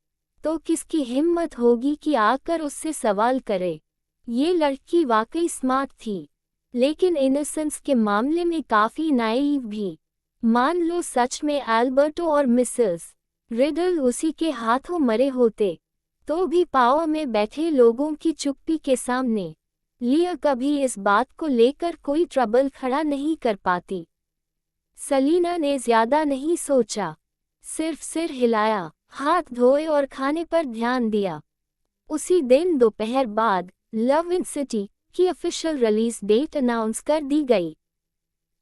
तो किसकी हिम्मत होगी कि आकर उससे सवाल करे। ये लड़की वाकई स्मार्ट थी, लेकिन इनोसेंस के मामले में काफी नाइव भी। मान लो सच में एल्बर्टो और मिसेस रिडल उसी के हाथों मरे होते, तो भी पावर में बैठे लोगों की चुप्पी के सामने लिया कभी इस बात को लेकर कोई ट्रबल खड़ा नहीं कर पाती। सेलिना ने ज्यादा नहीं सोचा, सिर्फ सिर हिलाया, हाथ धोए और खाने पर ध्यान दिया। उसी दिन दोपहर बाद लव इन सिटी की ऑफिशियल रिलीज डेट अनाउंस कर दी गई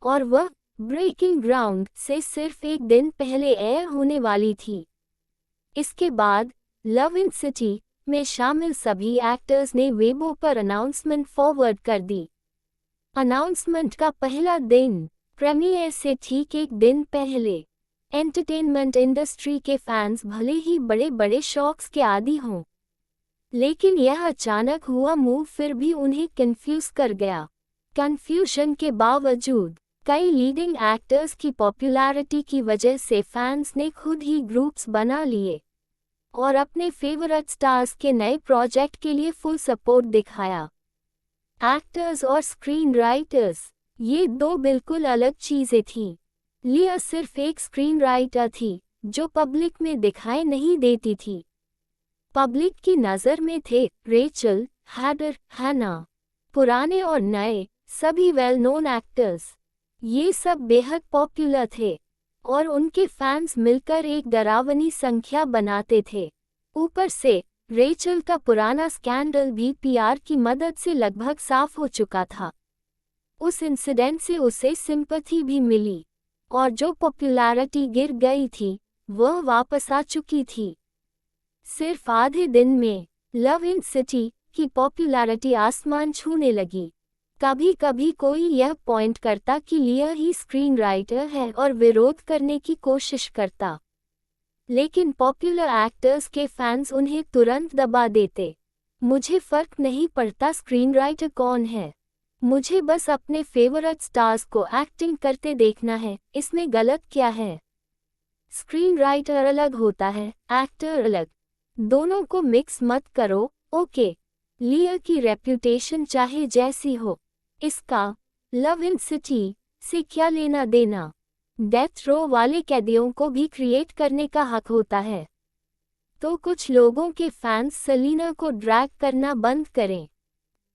और वह ब्रेकिंग ग्राउंड से सिर्फ एक दिन पहले एयर होने वाली थी। इसके बाद लव इन सिटी में शामिल सभी एक्टर्स ने वेबो पर अनाउंसमेंट फॉरवर्ड कर दी। अनाउंसमेंट का पहला दिन प्रीमियर से ठीक एक दिन पहले एंटरटेनमेंट इंडस्ट्री के फैंस भले ही बड़े बड़े शॉक्स के आदी हों, लेकिन यह अचानक हुआ मूव फिर भी उन्हें कंफ्यूज कर गया। कंफ्यूजन के बावजूद कई लीडिंग एक्टर्स की पॉपुलैरिटी की वजह से फैंस ने खुद ही ग्रुप्स बना लिए और अपने फेवरेट स्टार्स के नए प्रोजेक्ट के लिए फुल सपोर्ट दिखाया। एक्टर्स और स्क्रीन राइटर्स, ये दो बिल्कुल अलग चीजें थीं। लिया सिर्फ एक स्क्रीन राइटर थी, जो पब्लिक में दिखाई नहीं देती थी। पब्लिक की नज़र में थे रेचल, हैडर, हैना, पुराने और नए, सभी वेल नोन एक्टर्स। ये सब बेहद पॉपुलर थे और उनके फैंस मिलकर एक डरावनी संख्या बनाते थे। ऊपर से रेचल का पुराना स्कैंडल भी पीआर की मदद से लगभग साफ हो चुका था। उस इंसिडेंट से उसे सिंपैथी भी मिली और जो पॉपुलैरिटी गिर गई थी वह वापस आ चुकी थी। सिर्फ आधे दिन में लव इन सिटी की पॉपुलैरिटी आसमान छूने लगी। कभी कभी कोई यह पॉइंट करता कि लिया ही स्क्रीन राइटर है और विरोध करने की कोशिश करता, लेकिन पॉपुलर एक्टर्स के फैंस उन्हें तुरंत दबा देते। मुझे फर्क नहीं पड़ता स्क्रीन राइटर कौन है, मुझे बस अपने फेवरेट स्टार्स को एक्टिंग करते देखना है, इसमें गलत क्या है। स्क्रीन राइटर अलग होता है, एक्टर अलग, दोनों को मिक्स मत करो। ओके, लिया की रेप्यूटेशन चाहे जैसी हो, इसका लव इन सिटी से क्या लेना देना। डेथ रो वाले कैदियों को भी क्रिएट करने का हक होता है। तो कुछ लोगों के फैंस सेलिना को ड्रैग करना बंद करें।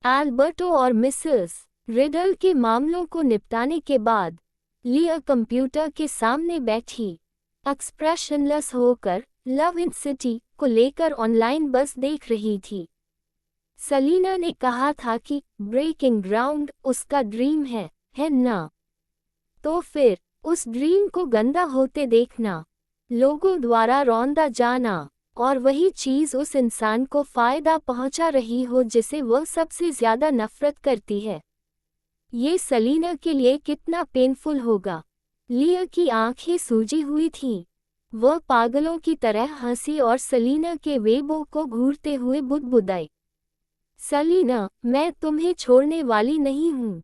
एल्बर्टो और मिसेस रिडल के मामलों को निपटाने के बाद लिया कंप्यूटर के सामने बैठी, एक्सप्रेशनलेस होकर लव इन सिटी को लेकर ऑनलाइन बस देख रही थी। सेलिना ने कहा था कि ब्रेकिंग ग्राउंड उसका ड्रीम है ना? तो फिर उस ड्रीम को गंदा होते देखना, लोगों द्वारा रौंदा जाना और वही चीज़ उस इंसान को फ़ायदा पहुंचा रही हो जिसे वह सबसे ज़्यादा नफ़रत करती है, ये सेलिना के लिए कितना पेनफुल होगा। लिया की आंखें सूजी हुई थीं। वह पागलों की तरह हंसी और सेलिना के वेबो को घूरते हुए बुदबुदाई, सेलिना, मैं तुम्हें छोड़ने वाली नहीं हूँ।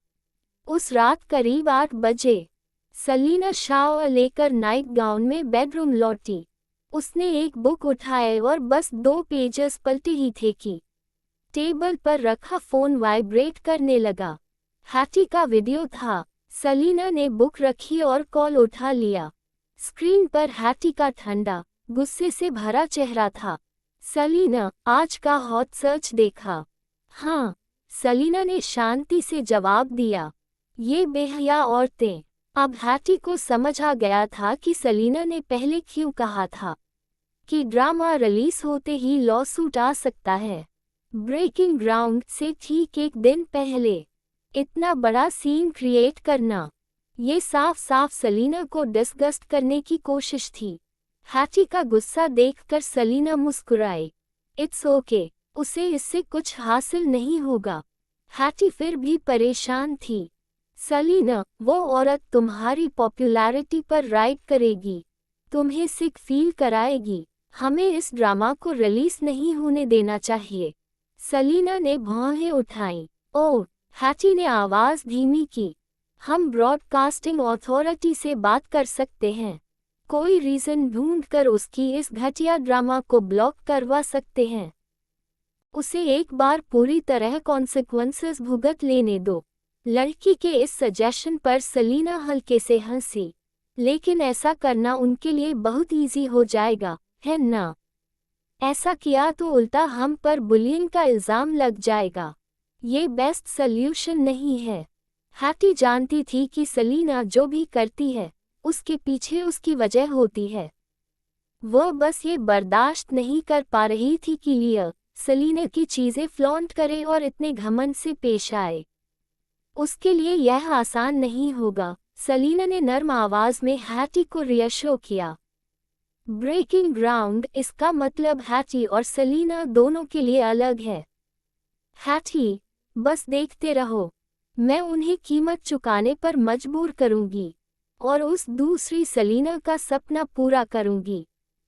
उस रात करीब 8 बजे सेलिना शावर लेकर नाइट गाउन में बेडरूम लौटी। उसने एक बुक उठाए और बस 2 पेजेस पलटे ही थे कि टेबल पर रखा फ़ोन वाइब्रेट करने लगा। हैटी का वीडियो था। सेलिना ने बुक रखी और कॉल उठा लिया। स्क्रीन पर हैटी का ठंडा, गुस्से से भरा चेहरा था। सेलिना, आज का हॉट सर्च देखा? हाँ, सेलिना ने शांति से जवाब दिया। ये बेहया औरतें। अब हैटी को समझ आ गया था कि सेलिना ने पहले क्यों कहा था कि ड्रामा रिलीज होते ही लॉसूट आ सकता है। ब्रेकिंग ग्राउंड से ठीक एक दिन पहले इतना बड़ा सीन क्रिएट करना, ये साफ साफ सेलिना को डिस्गस्ट करने की कोशिश थी। हैटी का गुस्सा देखकर सेलिना मुस्कुराई। इट्स ओके, उसे इससे कुछ हासिल नहीं होगा। हैटी फिर भी परेशान थी। सेलिना, वो औरत तुम्हारी पॉपुलैरिटी पर राइड करेगी, तुम्हें सिक फील कराएगी। हमें इस ड्रामा को रिलीज नहीं होने देना चाहिए। सेलिना ने भौहें उठाईं। ओह, हैटी ने आवाज़ धीमी की। हम ब्रॉडकास्टिंग अथॉरिटी से बात कर सकते हैं। कोई रीज़न ढूंढकर उसकी इस घटिया ड्रामा को ब्लॉक करवा सकते हैं। उसे एक बार पूरी तरह कॉन्सिक्वेंसेस भुगत लेने दो। लड़की के इस सजेशन पर सेलिना हल्के से हंसी। लेकिन ऐसा करना उनके लिए बहुत इजी हो जाएगा, है ना? ऐसा किया तो उल्टा हम पर बुलिंग का इल्ज़ाम लग जाएगा। ये बेस्ट सल्यूशन नहीं है। हैटी जानती थी कि सेलिना जो भी करती है उसके पीछे उसकी वजह होती है। वह बस ये बर्दाश्त नहीं कर पा रही थी कि लिया सेलिना की चीज़ें फ्लॉन्ट करे और इतने घमंड से पेश आए। उसके लिए यह आसान नहीं होगा। सेलिना ने नर्म आवाज़ में हैटी को रियश्योर किया। ब्रेकिंग ग्राउंड, इसका मतलब हैटी और सेलिना दोनों के लिए अलग है। हैटी, बस देखते रहो, मैं उन्हें कीमत चुकाने पर मजबूर करूंगी और उस दूसरी सेलिना का सपना पूरा करूंगी।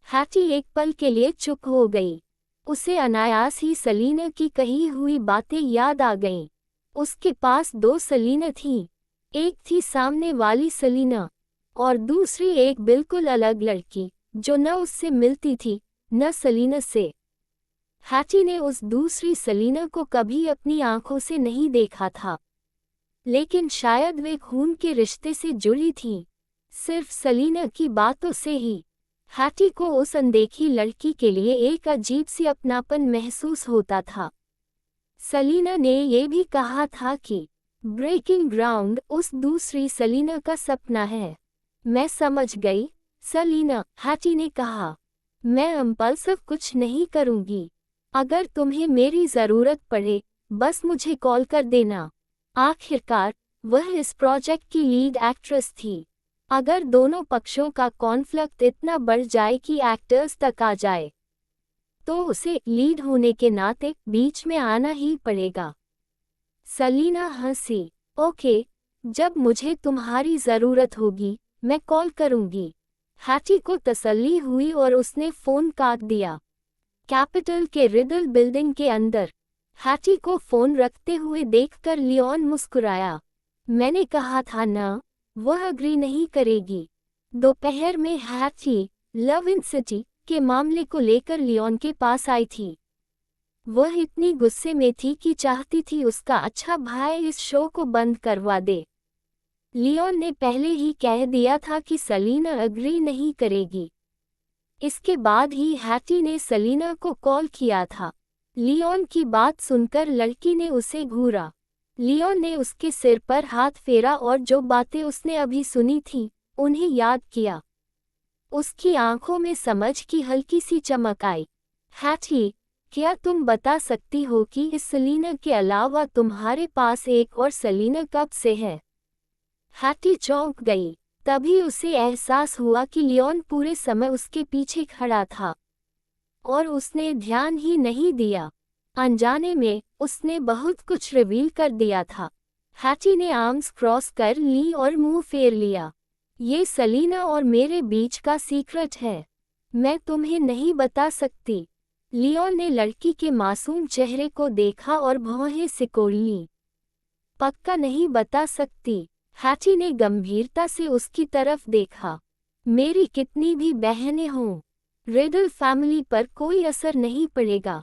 हैटी एक पल के लिए चुप हो गई। उसे अनायास ही सेलिना की कही हुई बातें याद आ गईं। उसके पास 2 सेलिना थीं। एक थी सामने वाली सेलिना और दूसरी एक बिल्कुल अलग लड़की जो न उससे मिलती थी न सेलिना से। हैटी ने उस दूसरी सेलिना को कभी अपनी आंखों से नहीं देखा था, लेकिन शायद वे खून के रिश्ते से जुड़ी थीं, सिर्फ सेलिना की बातों से ही। हैटी को उस अनदेखी लड़की के लिए एक अजीब सी अपनापन महसूस होता था। सेलिना ने ये भी कहा था कि ब्रेकिंग ग्राउंड उस दूसरी सेलिना का सपना है। मैं समझ गई, सेलिना, हैटी ने कहा। मैं इम्पल्सिव कुछ नहीं करूंगी। अगर तुम्हें मेरी ज़रूरत पड़े, बस मुझे कॉल कर देना। आखिरकार, वह इस प्रोजेक्ट की लीड एक्ट्रेस थी। अगर दोनों पक्षों का कॉन्फ्लिक्ट इतना बढ़ जाए कि एक्टर्स तक आ जाए, तो उसे लीड होने के नाते बीच में आना ही पड़ेगा। सेलिना हंसी। ओके, जब मुझे तुम्हारी ज़रूरत होगी, मैं कॉल करूंगी। हैटी को तसल्ली हुई और उसने फ़ोन काट दिया। कैपिटल के रिडल बिल्डिंग के अंदर हैटी को फ़ोन रखते हुए देखकर लियोन मुस्कुराया। मैंने कहा था ना, वह अग्री नहीं करेगी। दोपहर में हैटी लव इन सिटी के मामले को लेकर लियोन के पास आई थी। वह इतनी गुस्से में थी कि चाहती थी उसका अच्छा भाई इस शो को बंद करवा दे। लियोन ने पहले ही कह दिया था कि सेलिना अग्री नहीं करेगी। इसके बाद ही हैटी ने सेलिना को कॉल किया था। लियोन की बात सुनकर लड़की ने उसे घूरा। लियोन ने उसके सिर पर हाथ फेरा और जो बातें उसने अभी सुनी थीं, उन्हें याद किया। उसकी आंखों में समझ की हल्की सी चमक आई। हैटी, क्या तुम बता सकती हो कि इस सेलिना के अलावा तुम्हारे पास एक और सेलिना कब से है? हैटी चौंक गई। तभी उसे एहसास हुआ कि लियोन पूरे समय उसके पीछे खड़ा था और उसने ध्यान ही नहीं दिया। अनजाने में उसने बहुत कुछ रिवील कर दिया था। हैटी ने आर्म्स क्रॉस कर ली और मुंह फेर लिया। ये सेलिना और मेरे बीच का सीक्रेट है। मैं तुम्हें नहीं बता सकती। लियोन ने लड़की के मासूम चेहरे को देखा और भौहें सिकोड़ लीं। पक्का नहीं बता सकती। हैटी ने गंभीरता से उसकी तरफ देखा। मेरी कितनी भी बहनें हों, रिडल फैमिली पर कोई असर नहीं पड़ेगा।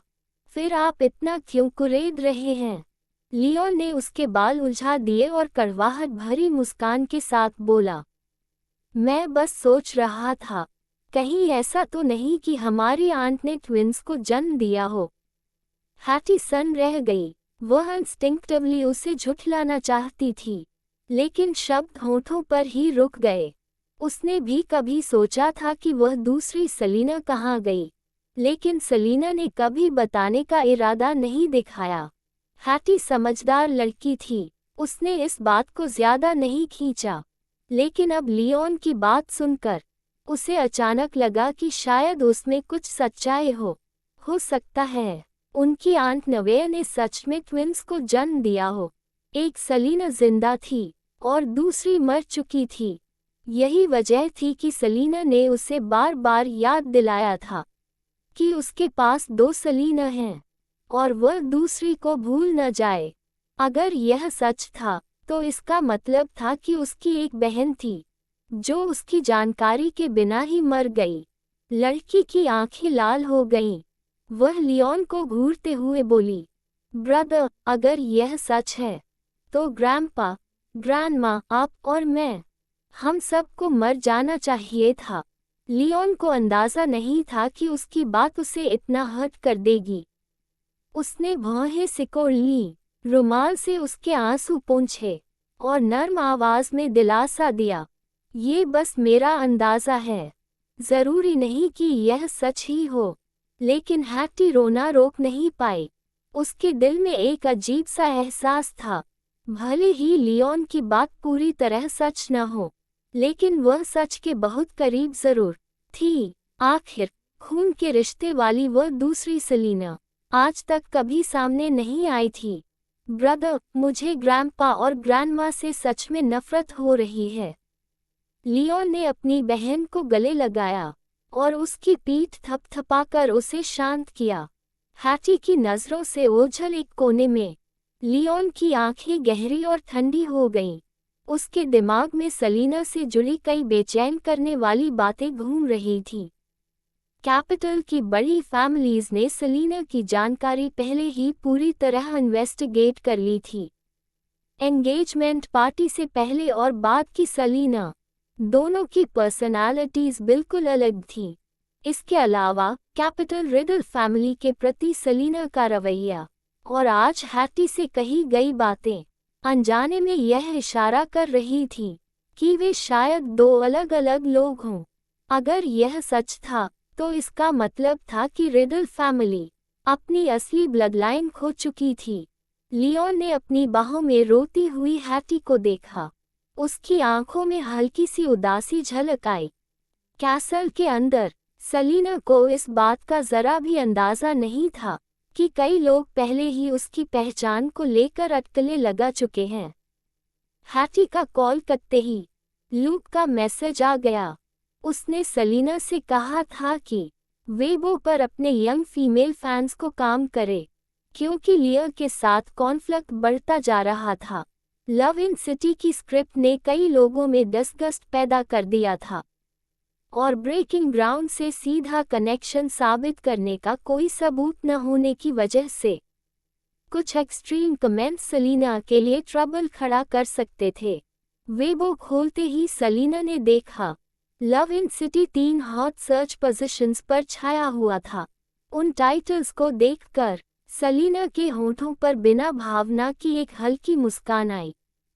फिर आप इतना क्यों कुरेद रहे हैं? लियोन ने उसके बाल उलझा दिए और कड़वाहट भरी मुस्कान के साथ बोला, मैं बस सोच रहा था, कहीं ऐसा तो नहीं कि हमारी आंट ने ट्विंस को जन्म दिया हो। हैटी सन रह गई। वह इंस्टिंक्टिवली उसे झुठलाना चाहती थी, लेकिन शब्द होठों पर ही रुक गए। उसने भी कभी सोचा था कि वह दूसरी सेलिना कहाँ गई, लेकिन सेलिना ने कभी बताने का इरादा नहीं दिखाया। हैटी समझदार लड़की थी, उसने इस बात को ज्यादा नहीं खींचा। लेकिन अब लियोन की बात सुनकर उसे अचानक लगा कि शायद उसमें कुछ सच्चाई हो सकता है उनकी आंट नवेया ने सच में ट्विंस को जन्म दिया हो। एक सेलिना जिंदा थी और दूसरी मर चुकी थी। यही वजह थी कि सेलिना ने उसे बार बार याद दिलाया था कि उसके पास दो सेलिना हैं और वह दूसरी को भूल न जाए। अगर यह सच था, तो इसका मतलब था कि उसकी एक बहन थी, जो उसकी जानकारी के बिना ही मर गई। लड़की की आंखें लाल हो गईं। वह लियोन को घूरते हुए बोली, ब्रदर, अगर यह सच है, तो ग्रैंडपा, ग्रैंडमा, आप और मैं, हम सबको मर जाना चाहिए था। लियोन को अंदाजा नहीं था कि उसकी बात उसे इतना हर्ट कर देगी। उसने भौहें सिकोड़ लीं, रुमाल से उसके आंसू पोंछे और नर्म आवाज में दिलासा दिया, ये बस मेरा अंदाजा है, जरूरी नहीं कि यह सच ही हो। लेकिन हैटी रोना रोक नहीं पाई। उसके दिल में एक अजीब सा एहसास था। भले ही लियोन की बात पूरी तरह सच न हो, लेकिन वह सच के बहुत करीब जरूर थी। आखिर खून के रिश्ते वाली वह दूसरी सेलिना आज तक कभी सामने नहीं आई थी। ब्रदर, मुझे ग्रैंडपा और ग्रैंडमा से सच में नफरत हो रही है। लियोन ने अपनी बहन को गले लगाया और उसकी पीठ थपथपाकर उसे शांत किया। हैटी की नज़रों से ओझल एक कोने में लियोन की आंखें गहरी और ठंडी हो गईं। उसके दिमाग में सेलिना से जुड़ी कई बेचैन करने वाली बातें घूम रही थीं। कैपिटल की बड़ी फैमिलीज ने सेलिना की जानकारी पहले ही पूरी तरह इन्वेस्टिगेट कर ली थी। एंगेजमेंट पार्टी से पहले और बाद की सेलिना दोनों की पर्सनालिटीज बिल्कुल अलग थीं। इसके अलावा कैपिटल रिडल फैमिली के प्रति सेलिना का रवैया और आज हैटी से कही गई बातें अनजाने में यह इशारा कर रही थी कि वे शायद दो अलग अलग लोग हों। अगर यह सच था तो इसका मतलब था कि रिडल फैमिली अपनी असली ब्लडलाइन खो चुकी थी। लियोन ने अपनी बाहों में रोती हुई हैटी को देखा। उसकी आंखों में हल्की सी उदासी झलक आई। कैसल के अंदर सेलिना को इस बात का जरा भी अंदाजा नहीं था कि कई लोग पहले ही उसकी पहचान को लेकर अटकलें लगा चुके हैं। हैटी का कॉल करते ही लूक का मैसेज आ गया। उसने सेलिना से कहा था कि वेबो पर अपने यंग फीमेल फैंस को काम करे, क्योंकि लियो के साथ कॉन्फ्लिक्ट बढ़ता जा रहा था। लव इन सिटी की स्क्रिप्ट ने कई लोगों में डिस्गस्ट पैदा कर दिया था और ब्रेकिंग ग्राउंड से सीधा कनेक्शन साबित करने का कोई सबूत न होने की वजह से कुछ एक्सट्रीम कमेंट्स सेलिना के लिए ट्रबल खड़ा कर सकते थे। वेबो खोलते ही सेलिना ने देखा love in city 3 hot search positions पर छाया हुआ था। उन टाइटल्स को देखकर सेलिना के होठों पर बिना भावना की एक हल्की मुस्कान आई।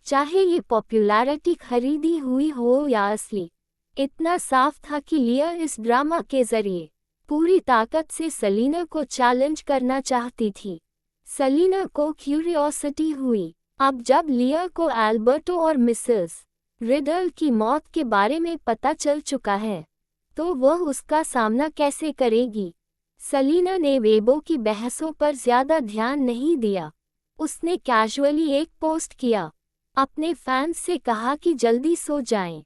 चाहे ये पॉपुलैरिटी खरीदी हुई हो या असली, इतना साफ था कि लिया इस ड्रामा के जरिए पूरी ताकत से सेलिना को चैलेंज करना चाहती थी। सेलिना को क्यूरियोसिटी हुई, अब जब लिया को एल्बर्टो और मिसेस रिडल की मौत के बारे में पता चल चुका है, तो वह उसका सामना कैसे करेगी। सेलिना ने वेबो की बहसों पर ज्यादा ध्यान नहीं दिया। उसने कैजुअली एक पोस्ट किया, अपने फैंस से कहा कि जल्दी सो जाएं।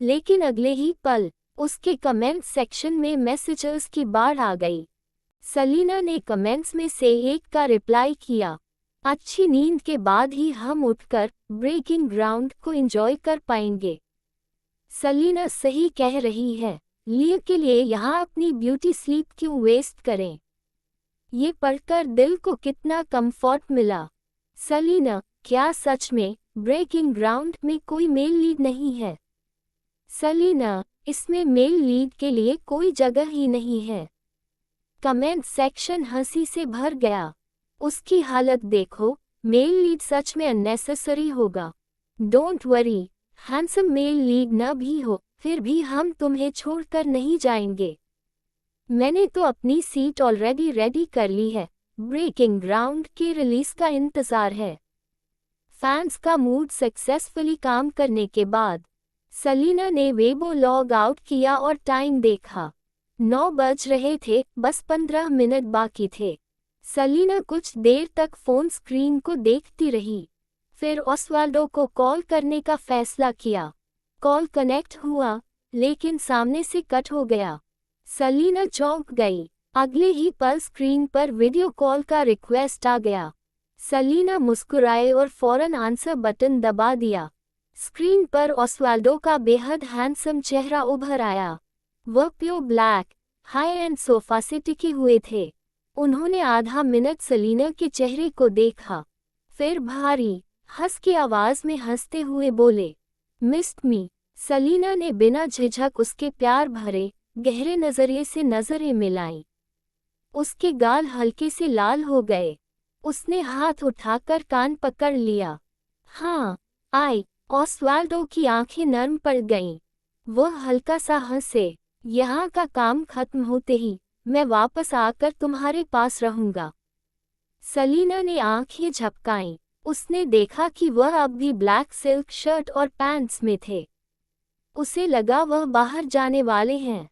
लेकिन अगले ही पल उसके कमेंट सेक्शन में मैसेजेस की बाढ़ आ गई। सेलिना ने कमेंट्स में से एक का रिप्लाई किया, अच्छी नींद के बाद ही हम उठकर ब्रेकिंग ग्राउंड को एंजॉय कर पाएंगे। सेलिना सही कह रही है, लियो के लिए यहाँ अपनी ब्यूटी स्लीप क्यों वेस्ट करें। ये पढ़कर दिल को कितना कंफर्ट मिला। सेलिना, क्या सच में ब्रेकिंग ग्राउंड में कोई मेल लीड नहीं है? सेलिना, इसमें मेल लीड के लिए कोई जगह ही नहीं है। कमेंट सेक्शन हंसी से भर गया। उसकी हालत देखो, मेल लीड सच में अननेसेसरी होगा। Don't worry, handsome male lead न भी हो, फिर भी हम तुम्हें छोड़कर नहीं जाएंगे। मैंने तो अपनी सीट ऑलरेडी रेडी कर ली है। ब्रेकिंग ग्राउंड के रिलीज का इंतजार है। फैंस का मूड सक्सेसफुली काम करने के बाद सेलिना ने वेबो लॉग आउट किया और टाइम देखा। 9 बज रहे थे, बस 15 मिनट बाकी थे। सेलिना कुछ देर तक फोन स्क्रीन को देखती रही, फिर ओस्वाल्डो को कॉल करने का फैसला किया। कॉल कनेक्ट हुआ, लेकिन सामने से कट हो गया। सेलिना चौंक गई। अगले ही पल स्क्रीन पर वीडियो कॉल का रिक्वेस्ट आ गया। सेलिना मुस्कुराए और फौरन आंसर बटन दबा दिया। स्क्रीन पर ओस्वाल्डो का बेहद हैंडसम चेहरा उभर आया। वह pure black, high and sofa से टिके हुए थे। उन्होंने आधा मिनट सेलिना के चेहरे को देखा, फिर भारी हंस की आवाज में हंसते हुए बोले, मिस्ड मी। सेलिना ने बिना झिझक उसके प्यार भरे गहरे नजरिए से नजरें मिलाईं। उसके गाल हल्के से लाल हो गए। उसने हाथ उठाकर कान पकड़ लिया। हाँ, आई। ओस्वाल्डो की आंखें नर्म पड़ गईं। वह हल्का सा हंसे, यहाँ का काम खत्म होते ही मैं वापस आकर तुम्हारे पास रहूंगा। सेलिना ने आंखें झपकाईं। उसने देखा कि वह अब भी ब्लैक सिल्क शर्ट और पैंट्स में थे। उसे लगा वह बाहर जाने वाले हैं,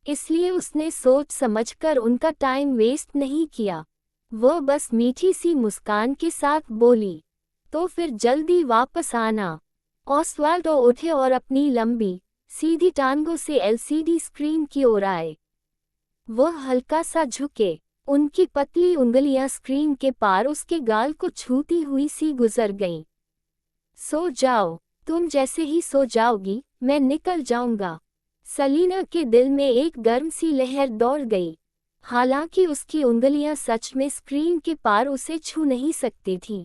इसलिए उसने सोच समझकर उनका टाइम वेस्ट नहीं किया। वह बस मीठी सी मुस्कान के साथ बोली, तो फिर जल्दी वापस आना। ओस्वाल्डो उठे और अपनी लंबी सीधी टांगों से एलसीडी स्क्रीन की ओर आए। वह हल्का सा झुके, उनकी पतली उंगलियां स्क्रीन के पार उसके गाल को छूती हुई सी गुजर गईं। सो जाओ, तुम जैसे ही सो जाओगी मैं निकल जाऊंगा। सेलिना के दिल में एक गर्म सी लहर दौड़ गई। हालांकि उसकी उंगलियां सच में स्क्रीन के पार उसे छू नहीं सकती थीं,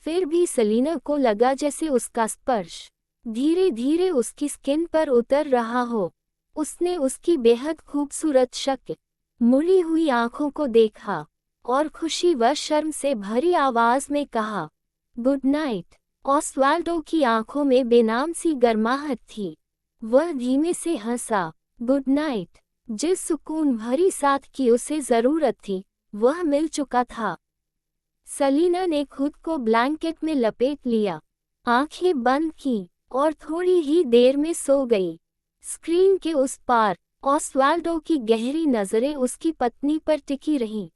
फिर भी सेलिना को लगा जैसे उसका स्पर्श धीरे धीरे उसकी स्किन पर उतर रहा हो। उसने उसकी बेहद खूबसूरत शक्ल, मुड़ी हुई आंखों को देखा और खुशी व शर्म से भरी आवाज में कहा, गुड नाइट। ऑस्वाल्डो की आंखों में बेनाम सी गर्माहट थी। वह धीमे से हंसा। Good night. जिस सुकून भरी साथ की उसे जरूरत थी वह मिल चुका था। सलीना ने खुद को ब्लैंकेट में लपेट लिया, आंखें बंद की और थोड़ी ही देर में सो गई। स्क्रीन के उस पार ऑस्वाल्डो की गहरी नजरें उसकी पत्नी पर टिकी रहीं,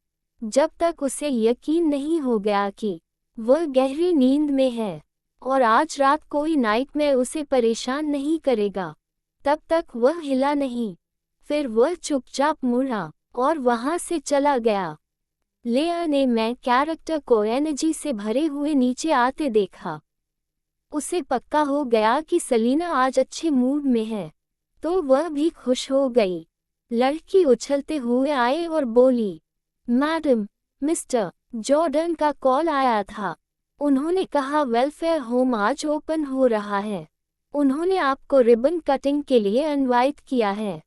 जब तक उसे यकीन नहीं हो गया कि वह गहरी नींद में है और आज रात कोई नाइटमेयर उसे परेशान नहीं करेगा। तब तक वह हिला नहीं। फिर वह चुपचाप मुड़ा और वहां से चला गया। लेआ ने मैं कैरेक्टर को एनर्जी से भरे हुए नीचे आते देखा। उसे पक्का हो गया कि सलीना आज अच्छे मूड में है, तो वह भी खुश हो गई। लड़की उछलते हुए आए और बोली, मैडम, मिस्टर जॉर्डन का कॉल आया था। उन्होंने कहा वेलफेयर होम आज ओपन हो रहा है। उन्होंने आपको रिबन कटिंग के लिए इनवाइट किया है।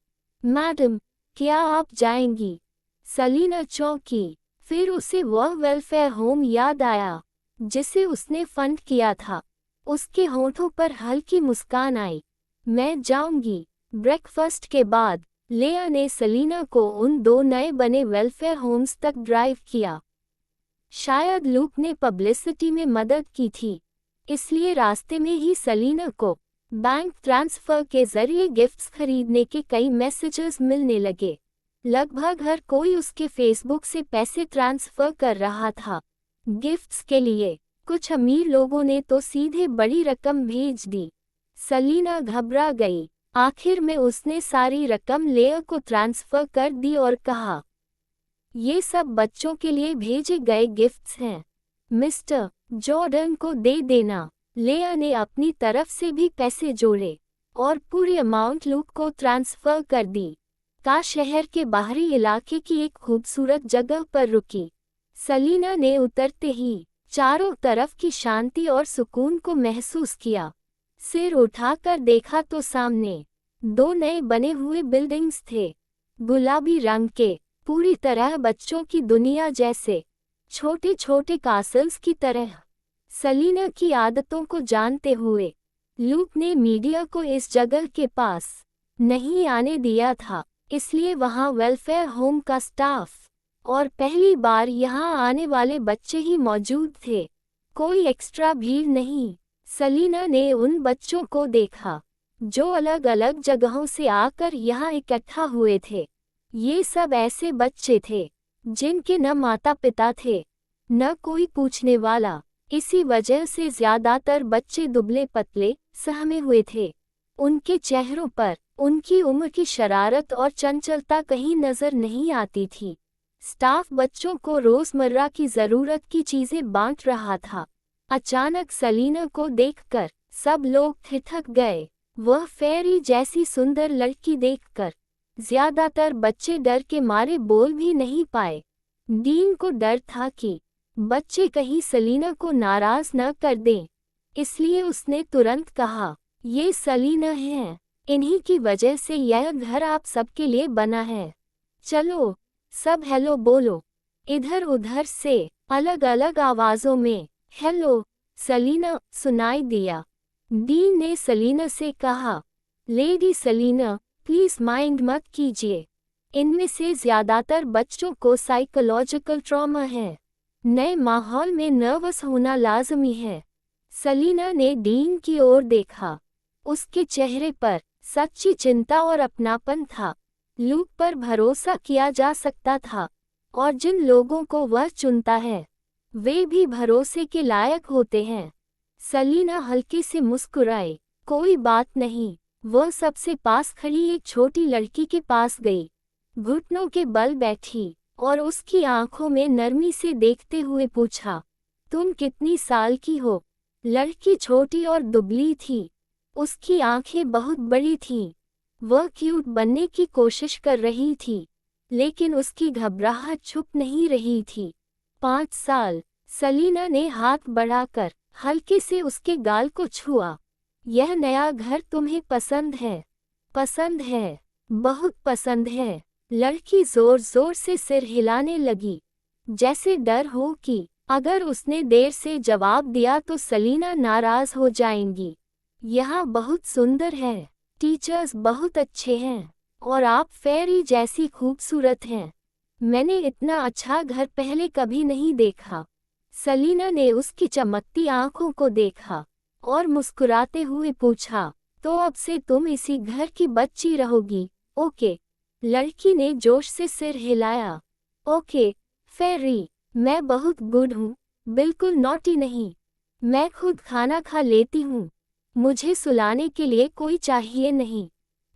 मैडम, क्या आप जाएंगी? सलीना चौंकी। फिर उसे वह वेलफेयर होम याद आया जिसे उसने फंड किया था। उसके होठों पर हल्की मुस्कान आई। मैं जाऊंगी। ब्रेकफास्ट के बाद लेआ ने सलीना को उन 2 नए बने वेलफेयर होम्स तक ड्राइव किया। शायद लूक ने पब्लिसिटी में मदद की थी, इसलिए रास्ते में ही सलीना को बैंक ट्रांसफर के जरिए गिफ्ट्स खरीदने के कई मैसेजेस मिलने लगे। लगभग हर कोई उसके फेसबुक से पैसे ट्रांसफर कर रहा था गिफ्ट्स के लिए। कुछ अमीर लोगों ने तो सीधे बड़ी रकम भेज दी। सलीना घबरा गई। आखिर में उसने सारी रकम लेआ को ट्रांसफर कर दी और कहा, ये सब बच्चों के लिए भेजे गए गिफ्ट्स हैं, मिस्टर जॉर्डन को दे देना। लेआ ने अपनी तरफ से भी पैसे जोड़े और पूरी अमाउंट लूक को ट्रांसफर कर दी। का शहर के बाहरी इलाके की एक खूबसूरत जगह पर रुकी। सलीना ने उतरते ही चारों तरफ की शांति और सुकून को महसूस किया। सिर उठाकर देखा तो सामने 2 नए बने हुए बिल्डिंग्स थे, गुलाबी रंग के, पूरी तरह बच्चों की दुनिया जैसे, छोटे छोटे कासल्स की तरह। सलीना की आदतों को जानते हुए लूक ने मीडिया को इस जगह के पास नहीं आने दिया था, इसलिए वहां वेलफेयर होम का स्टाफ और पहली बार यहां आने वाले बच्चे ही मौजूद थे। कोई एक्स्ट्रा भीड़ नहीं। सलीना ने उन बच्चों को देखा जो अलग अलग जगहों से आकर यहाँ इकट्ठा हुए थे। ये सब ऐसे बच्चे थे जिनके न माता पिता थे, न कोई पूछने वाला। इसी वजह से ज्यादातर बच्चे दुबले पतले सहमे हुए थे। उनके चेहरों पर उनकी उम्र की शरारत और चंचलता कहीं नजर नहीं आती थी। स्टाफ बच्चों को रोजमर्रा की जरूरत की चीजें बांट रहा था। अचानक सलीना को देखकर सब लोग ठिठक गए। वह फेरी जैसी सुंदर लड़की देखकर ज्यादातर बच्चे डर के मारे बोल भी नहीं पाए। डीन को डर था कि बच्चे कहीं सलीना को नाराज न कर दें, इसलिए उसने तुरंत कहा, ये सलीना है, इन्हीं की वजह से यह घर आप सबके लिए बना है। चलो सब हेलो बोलो। इधर उधर से अलग अलग आवाजों में हेलो सलीना सुनाई दिया। डीन ने सलीना से कहा, लेडी सलीना, प्लीज माइंड मत कीजिए। इनमें से ज्यादातर बच्चों को साइकोलॉजिकल ट्रॉमा है। नए माहौल में नर्वस होना लाजमी है। सलीना ने डीन की ओर देखा। उसके चेहरे पर सच्ची चिंता और अपनापन था। लूक पर भरोसा किया जा सकता था और जिन लोगों को वह चुनता है वे भी भरोसे के लायक होते हैं। सलीना हल्के से मुस्कुराई। कोई बात नहीं। वह सबसे पास खड़ी एक छोटी लड़की के पास गई, घुटनों के बल बैठी और उसकी आंखों में नरमी से देखते हुए पूछा, तुम कितनी साल की हो? लड़की छोटी और दुबली थी। उसकी आंखें बहुत बड़ी थीं। वह क्यूट बनने की कोशिश कर रही थी, लेकिन उसकी घबराहट छुप नहीं रही थी। 5 साल। सलीना ने हाथ बढ़ाकर हल्के से उसके गाल को छुआ। यह नया घर तुम्हें पसंद है? पसंद है, बहुत पसंद है। लड़की जोर जोर से सिर हिलाने लगी, जैसे डर हो कि अगर उसने देर से जवाब दिया तो सलीना नाराज हो जाएंगी। यहाँ बहुत सुंदर है, टीचर्स बहुत अच्छे हैं, और आप फेरी जैसी खूबसूरत हैं। मैंने इतना अच्छा घर पहले कभी नहीं देखा। सलीना ने उसकी चमकती आंखों को देखा और मुस्कुराते हुए पूछा, तो अब से तुम इसी घर की बच्ची रहोगी, ओके? लड़की ने जोश से सिर हिलाया। ओके, फेरी, मैं बहुत गुड हूँ, बिल्कुल नॉटी नहीं। मैं खुद खाना खा लेती हूँ। मुझे सुलाने के लिए कोई चाहिए नहीं।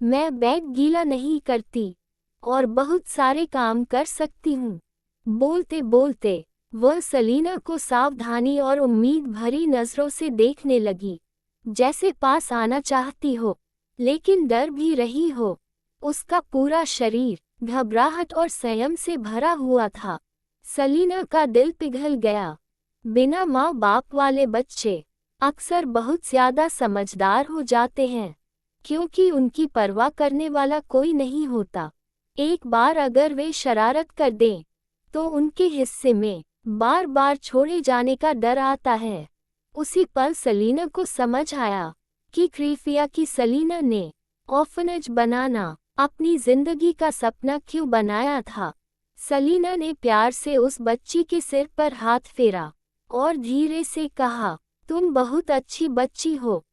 मैं बेड गीला नहीं करती और बहुत सारे काम कर सकती हूँ। बोलते बोलते वह सलीना को सावधानी और उम्मीद भरी नजरों से देखने लगी, जैसे पास आना चाहती हो लेकिन डर भी रही हो। उसका पूरा शरीर घबराहट और संयम से भरा हुआ था। सलीना का दिल पिघल गया। बिना माँ बाप वाले बच्चे अक्सर बहुत ज्यादा समझदार हो जाते हैं, क्योंकि उनकी परवाह करने वाला कोई नहीं होता। एक बार अगर वे शरारत कर दें, तो उनके हिस्से में बार बार छोड़े जाने का डर आता है। उसी पल सलीना को समझ आया कि क्रीफिया की सलीना ने ऑर्फनेज बनाना अपनी जिंदगी का सपना क्यों बनाया था। सलीना ने प्यार से उस बच्ची के सिर पर हाथ फेरा और धीरे से कहा, तुम बहुत अच्छी बच्ची हो।